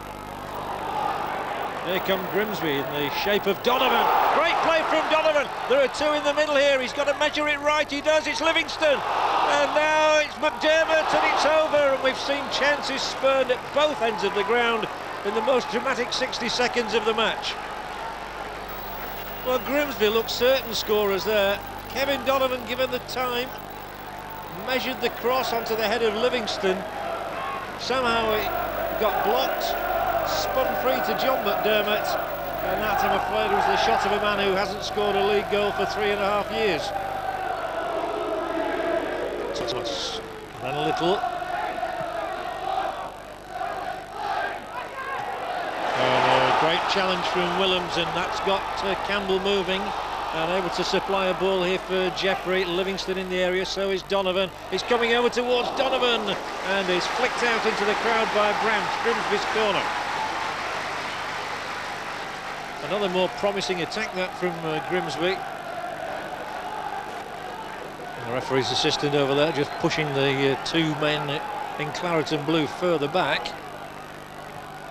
[SPEAKER 13] Here come Grimsby in the shape of Donovan. Great play from Donovan. There are two in the middle here. He's got to measure it right. He does. It's Livingston. And now it's McDermott, and it's over. And we've seen chances spurned at both ends of the ground in the most dramatic 60 seconds of the match. Well, Grimsby look certain scorers there. Kevin Donovan, given the time, measured the cross onto the head of Livingston. Somehow it got blocked, spun free to John McDermott, and that, I'm afraid, was the shot of a man who hasn't scored a league goal for 3.5 years. Thomas, and a little. And a great challenge from Willems, and that's got Campbell moving and able to supply a ball here for Jeffrey. Livingston in the area, so is Donovan. He's coming over towards Donovan and is flicked out into the crowd by Branch. Grimsby's corner. Another more promising attack that from Grimsby. The referee's assistant over there just pushing the two men in claret and blue further back.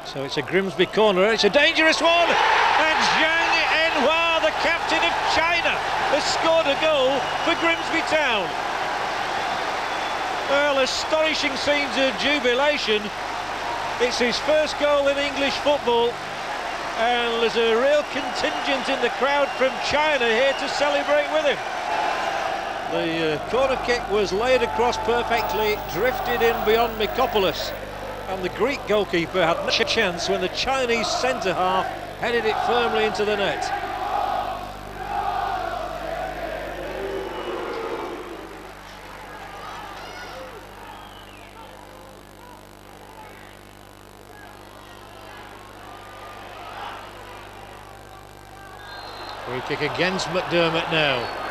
[SPEAKER 13] So it's a Grimsby corner. It's a dangerous one, and Zhang Enhua, the captain of China, has scored a goal for Grimsby Town. Well, astonishing scenes of jubilation. It's his first goal in English football, and there's a real contingent in the crowd from China here to celebrate with him. The corner kick was laid across perfectly, drifted in beyond Mikopolis, and the Greek goalkeeper had no chance when the Chinese centre-half headed it firmly into the net. Free kick against McDermott now.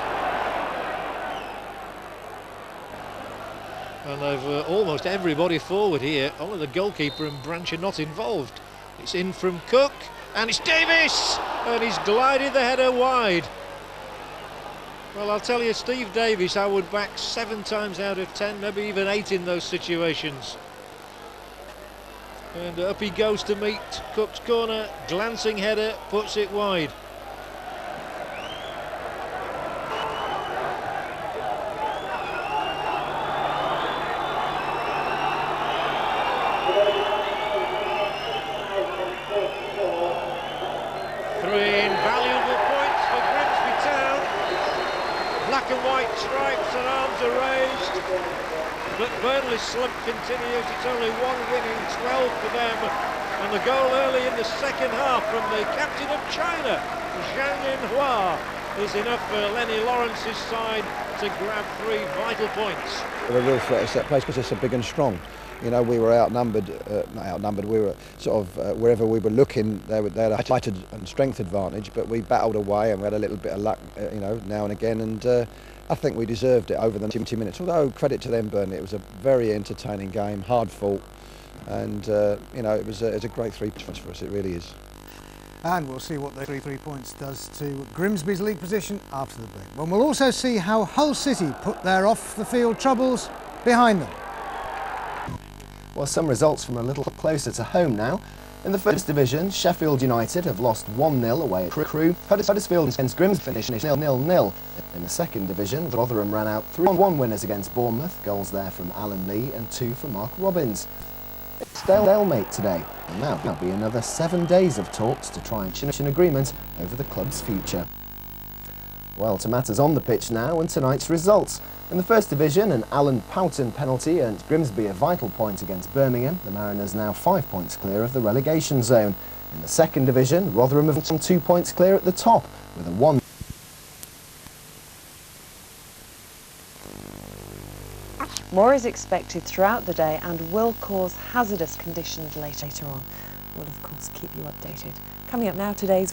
[SPEAKER 13] And they've almost everybody forward here. Only the goalkeeper and Branch are not involved. It's in from Cook, and it's Davis! And he's glided the header wide. Well, I'll tell you, Steve Davis, I would back 7 times out of 10, maybe even 8 in those situations. And up he goes to meet Cook's corner, glancing header, puts it wide. But Burnley's slump continues. It's only 1 win in 12 for them. And the goal early in the second half from the captain of China, Zhang Yinhua, is enough for Lenny Lawrence's side to grab 3 vital points.
[SPEAKER 9] They're a real threat at set place because they're so big and strong. You know, we were outnumbered, not outnumbered, we were sort of, wherever we were looking, they had a height and strength advantage, but we battled away and we had a little bit of luck, you know, now and again, and I think we deserved it over the 20 minutes. Although, credit to them, Burnley, it was a very entertaining game, hard fought, and you know, it was a great 3 points for us, it really is.
[SPEAKER 11] And we'll see what the 3 points does to Grimsby's league position after the break. When we'll also see how Hull City put their off-the-field troubles behind them.
[SPEAKER 14] Well, some results from a little closer to home now. In the first division, Sheffield United have lost 1-0 away at Crewe. Huddersfield against Grimsby finished 0-0. In the second division, Rotherham ran out 3-1 winners against Bournemouth. Goals there from Alan Lee and 2 from Mark Robbins. Stalemate today, and now there'll be another 7 days of talks to try and reach an agreement over the club's future. Well, to matters on the pitch now and tonight's results. In the first division, an Alan Poughton penalty earned Grimsby a vital point against Birmingham. The Mariners now 5 points clear of the relegation zone. In the second division, Rotherham have come 2 points clear at the top with a 1.
[SPEAKER 15] More is expected throughout the day and will cause hazardous conditions later on. We'll of course keep you updated. Coming up now, today's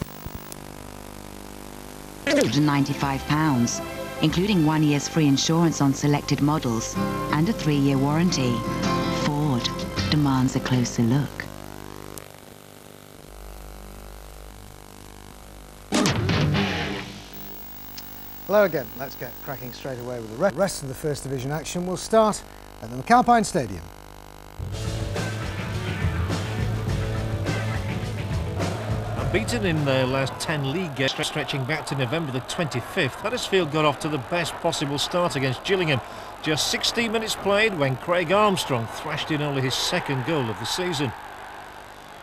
[SPEAKER 16] £195, including 1 year's free insurance on selected models and a 3-year warranty. Ford demands a closer look.
[SPEAKER 11] Hello again. Let's get cracking straight away with the rest of the First Division action. We'll start at the McAlpine Stadium.
[SPEAKER 13] Beaten in their last 10 league games, stretching back to November the 25th, Huddersfield got off to the best possible start against Gillingham. Just 16 minutes played when Craig Armstrong thrashed in only his 2nd goal of the season.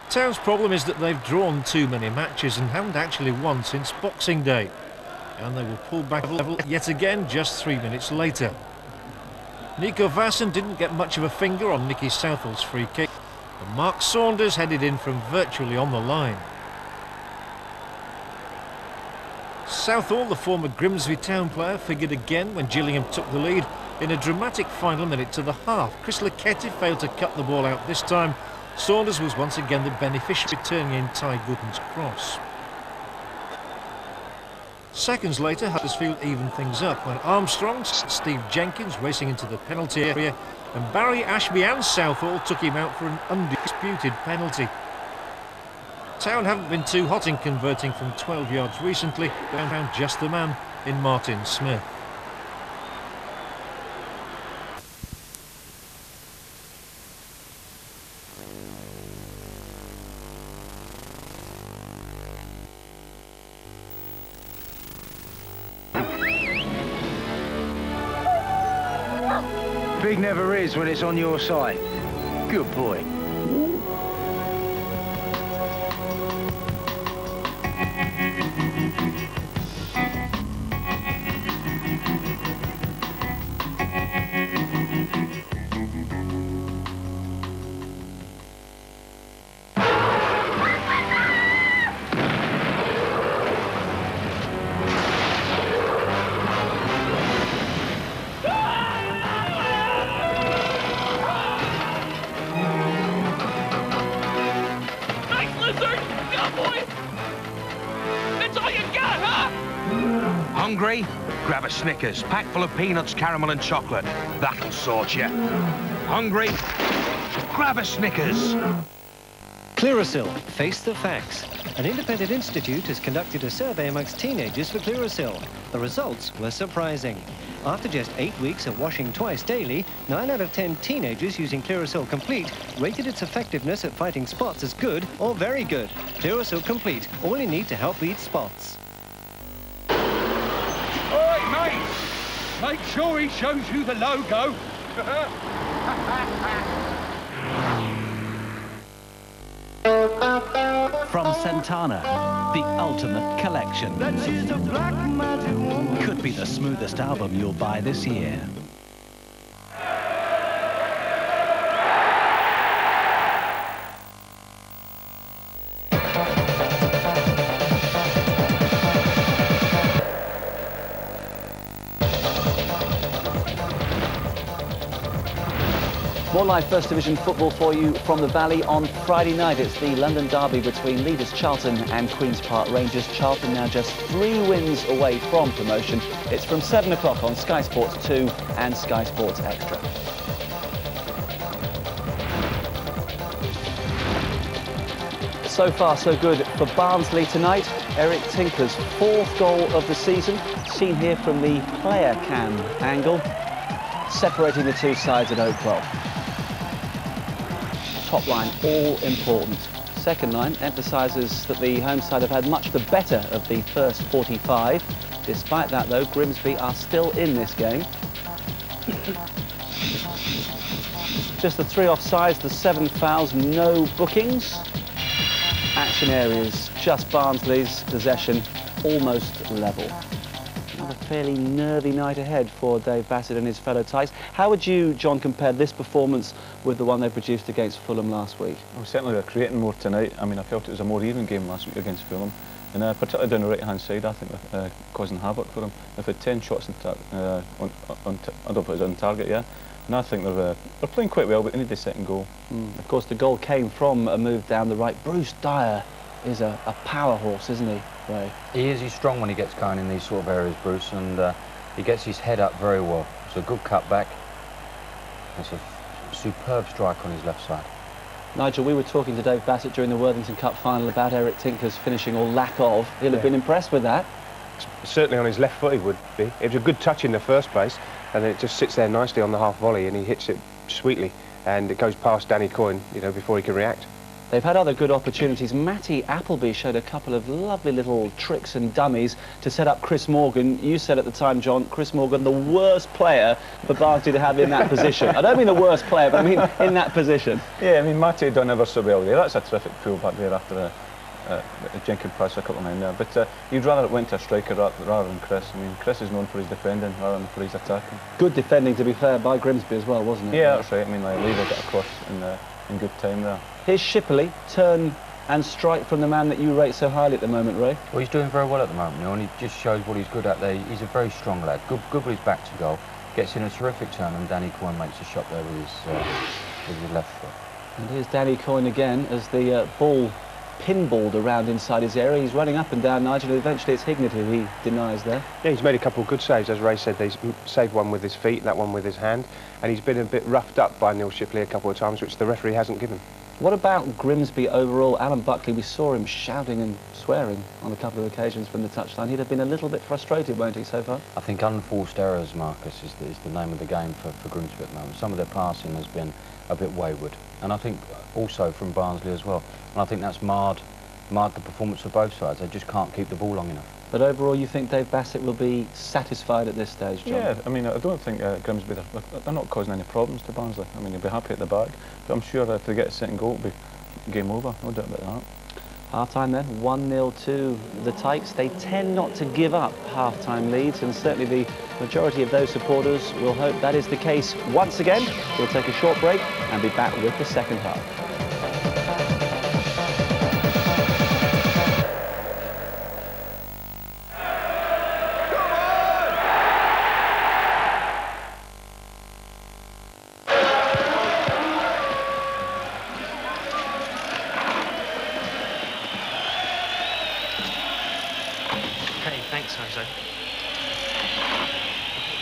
[SPEAKER 13] Town's problem is that they've drawn too many matches and haven't actually won since Boxing Day. And they will pull back level yet again just 3 minutes later. Nico Vassen didn't get much of a finger on Nicky Southall's free kick, and Mark Saunders headed in from virtually on the line. Southall, the former Grimsby Town player, figured again when Gillingham took the lead in a dramatic final minute to the half. Chris Lucchetti failed to cut the ball out this time. Saunders was once again the beneficiary, turning in Ty Gooden's cross. Seconds later, Huddersfield evened things up when Armstrong, Steve Jenkins racing into the penalty area, and Barry Ashby and Southall took him out for an undisputed penalty. Town haven't been too hot in converting from 12 yards recently, but found just the man in Martin Smith.
[SPEAKER 17] Big never is when it's on your side. Good boy.
[SPEAKER 18] Hungry? Grab a Snickers, packed full of peanuts, caramel and chocolate. That'll sort you. Hungry? Grab a Snickers.
[SPEAKER 1] Clearasil, face the facts. An independent institute has conducted a survey amongst teenagers for Clearasil. The results were surprising. After just 8 weeks of washing twice daily, 9 out of 10 teenagers using Clearasil Complete rated its effectiveness at fighting spots as good or very good. Clearasil Complete, all you need to help beat spots.
[SPEAKER 19] All right, mate. Make sure he shows you the logo.
[SPEAKER 20] From Santana, the ultimate collection. Could be the smoothest album you'll buy this year.
[SPEAKER 3] More live First Division football for you from the Valley on Friday night. It's the London derby between leaders Charlton and Queen's Park Rangers. Charlton now just 3 wins away from promotion. It's from 7 o'clock on Sky Sports 2 and Sky Sports Extra. So far, so good for Barnsley tonight. Eric Tinker's 4th goal of the season, seen here from the player cam angle, separating the two sides at Oakwell. Top line, all important. Second line emphasises that the home side have had much the better of the first 45. Despite that, though, Grimsby are still in this game. Just the 3 offsides, the 7 fouls, no bookings. Action areas, just Barnsley's possession, almost level. A fairly nervy night ahead for Dave Bassett and his fellow Tigers. How would you, John, compare this performance with the one they produced against Fulham last week?
[SPEAKER 21] Well, certainly they're creating more tonight. I mean, I felt it was a more even game last week against Fulham. And particularly down the right-hand side, I think they're causing havoc for them. They've had 10 shots I don't know if it was on target, yeah. And I think they're playing quite well, but they need the second goal.
[SPEAKER 3] Of course, the goal came from a move down the right. Bruce Dyer is a power horse, isn't he, Ray?
[SPEAKER 22] He is. He's strong when he gets going in these sort of areas, Bruce, and he gets his head up very well. It's a good cut back. It's a superb strike on his left side.
[SPEAKER 3] Nigel, we were talking to Dave Bassett during the Worthington Cup final about Eric Tinker's finishing, or lack of. He'll have been impressed with that.
[SPEAKER 23] Certainly on his left foot he would be. It was a good touch in the first place, and then it just sits there nicely on the half volley, and he hits it sweetly, and it goes past Danny Coyne, you know, before he can react.
[SPEAKER 3] They've had other good opportunities. Matty Appleby showed a couple of lovely little tricks and dummies to set up Chris Morgan. You said at the time, John, Chris Morgan, the worst player for Barnsley to have in that position. I don't mean the worst player, but I mean in that position.
[SPEAKER 21] Yeah, I mean, Matty done ever so well there. That's a terrific pull back there after a Jenkins press a couple of men there. But you'd rather it went to a striker rather than Chris. I mean, Chris is known for his defending rather than for his attacking.
[SPEAKER 3] Good defending, to be fair, by Grimsby as well, wasn't it?
[SPEAKER 21] Yeah, that's right. I mean, like, Lever got across in good time there.
[SPEAKER 3] Here's Shipley, turn and strike from the man that you rate so highly at the moment, Ray.
[SPEAKER 22] Well, he's doing very well at the moment, Neil, and he just shows what he's good at there. He's a very strong lad, good with his back to goal, gets in a terrific turn, and Danny Coyne makes a shot there with his left foot.
[SPEAKER 3] And here's Danny Coyne again as the ball pinballed around inside his area. He's running up and down, Nigel, and eventually it's Hignett who he denies there.
[SPEAKER 23] Yeah, he's made a couple of good saves, as Ray said. He's saved one with his feet, that one with his hand, and he's been a bit roughed up by Neil Shipley a couple of times, which the referee hasn't given. What
[SPEAKER 3] about Grimsby overall? Alan Buckley, we saw him shouting and swearing on a couple of occasions from the touchline. He'd have been a little bit frustrated, won't he, so far?
[SPEAKER 22] I think unforced errors, Marcus, is the name of the game for Grimsby at the moment. Some of their passing has been a bit wayward, and I think also from Barnsley as well. And I think that's marred the performance of both sides. They just can't keep the ball long enough.
[SPEAKER 3] But overall, you think Dave Bassett will be satisfied at this stage, John?
[SPEAKER 21] Yeah, I mean, I don't think Grimsby, they're not causing any problems to Barnsley. I mean, they'll be happy at the back, but I'm sure if they get a second goal, it'll be game over, no doubt about that.
[SPEAKER 3] Half-time then, 1-0 to the Tykes. They tend not to give up half-time leads, and certainly the majority of those supporters will hope that is the case once again. We'll take a short break and be back with the second half.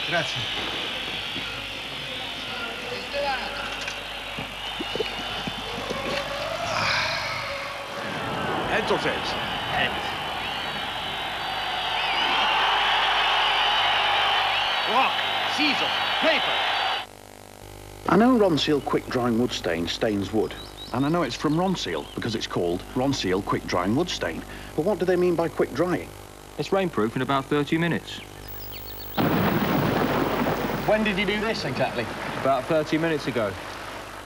[SPEAKER 2] Grazie.
[SPEAKER 7] Entonces.
[SPEAKER 2] Rock, scissors, paper.
[SPEAKER 8] I know Ronseal quick drying wood stain stains wood, and I know it's from Ronseal because it's called Ronseal quick drying wood stain. But what do they mean by quick drying?
[SPEAKER 24] It's rainproof in about 30 minutes.
[SPEAKER 25] When did you do this exactly?
[SPEAKER 24] About 30 minutes ago.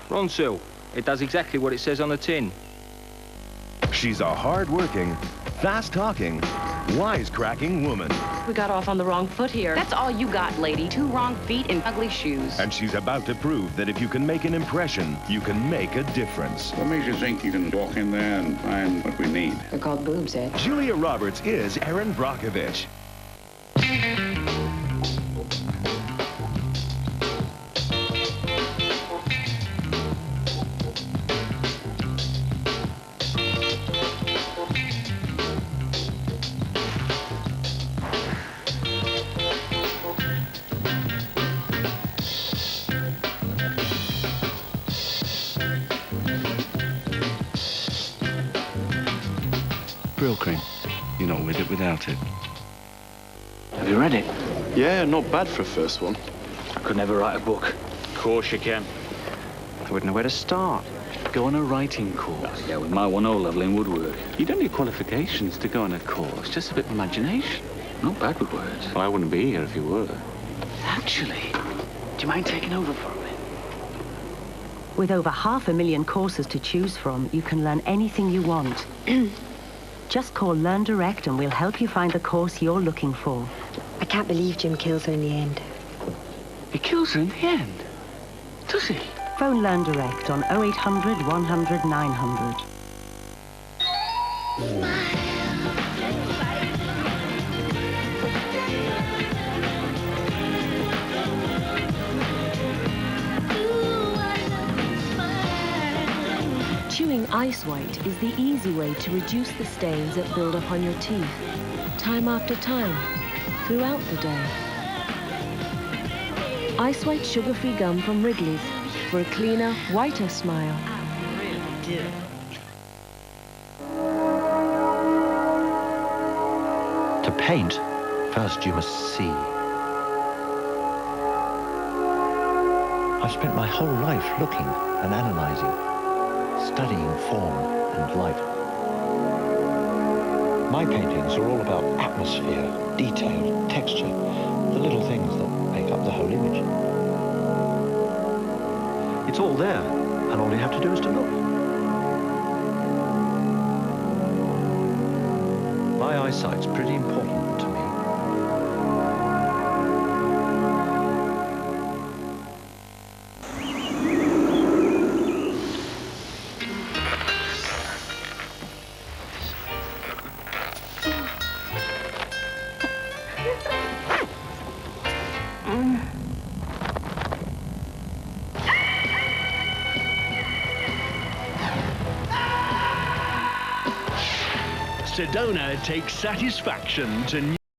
[SPEAKER 24] Ronseal, it does exactly what it says on the tin.
[SPEAKER 26] She's a hard-working, fast-talking, wisecracking woman.
[SPEAKER 27] We got off on the wrong foot here. That's all you got, lady. 2 wrong feet and ugly shoes.
[SPEAKER 26] And she's about to prove that if you can make an impression, you can make a difference.
[SPEAKER 28] What makes you think you can walk in there and find what we need?
[SPEAKER 27] They're called boobs, Ed.
[SPEAKER 26] Julia Roberts is Erin Brockovich.
[SPEAKER 20] Brill cream. You're not with it without it.
[SPEAKER 8] Have you read it? Yeah, not bad for a first one.
[SPEAKER 20] I could never write a book.
[SPEAKER 8] Of course you can.
[SPEAKER 20] I wouldn't know where to start.
[SPEAKER 8] Go on a writing course.
[SPEAKER 20] Yeah, with my 1.0 level in woodwork. You don't need qualifications to go on a course, just a bit of imagination. Not bad with words. Well, I wouldn't be here if you were.
[SPEAKER 8] Actually, do you mind taking over for a minute?
[SPEAKER 29] With over 500,000 courses to choose from, you can learn anything you want. Just call Learn Direct and we'll help you find the course you're looking for.
[SPEAKER 30] I can't believe Jim kills her in the end.
[SPEAKER 8] He kills her in the end? Does he?
[SPEAKER 29] Phone Learn Direct on 0800 100 900.
[SPEAKER 31] Chewing ice white is the easy way to reduce the stains that build up on your teeth, time after time, throughout the day. Ice white sugar-free gum from Wrigley's for a cleaner, whiter smile.
[SPEAKER 30] I really do.
[SPEAKER 32] To paint, first you must see. I've spent my whole life looking and analysing, studying form and light. My paintings are all about atmosphere, detail, texture, the little things that make up the whole image. It's all there, and all you have to do is to look. My eyesight's pretty important to me.
[SPEAKER 20] Sedona takes satisfaction to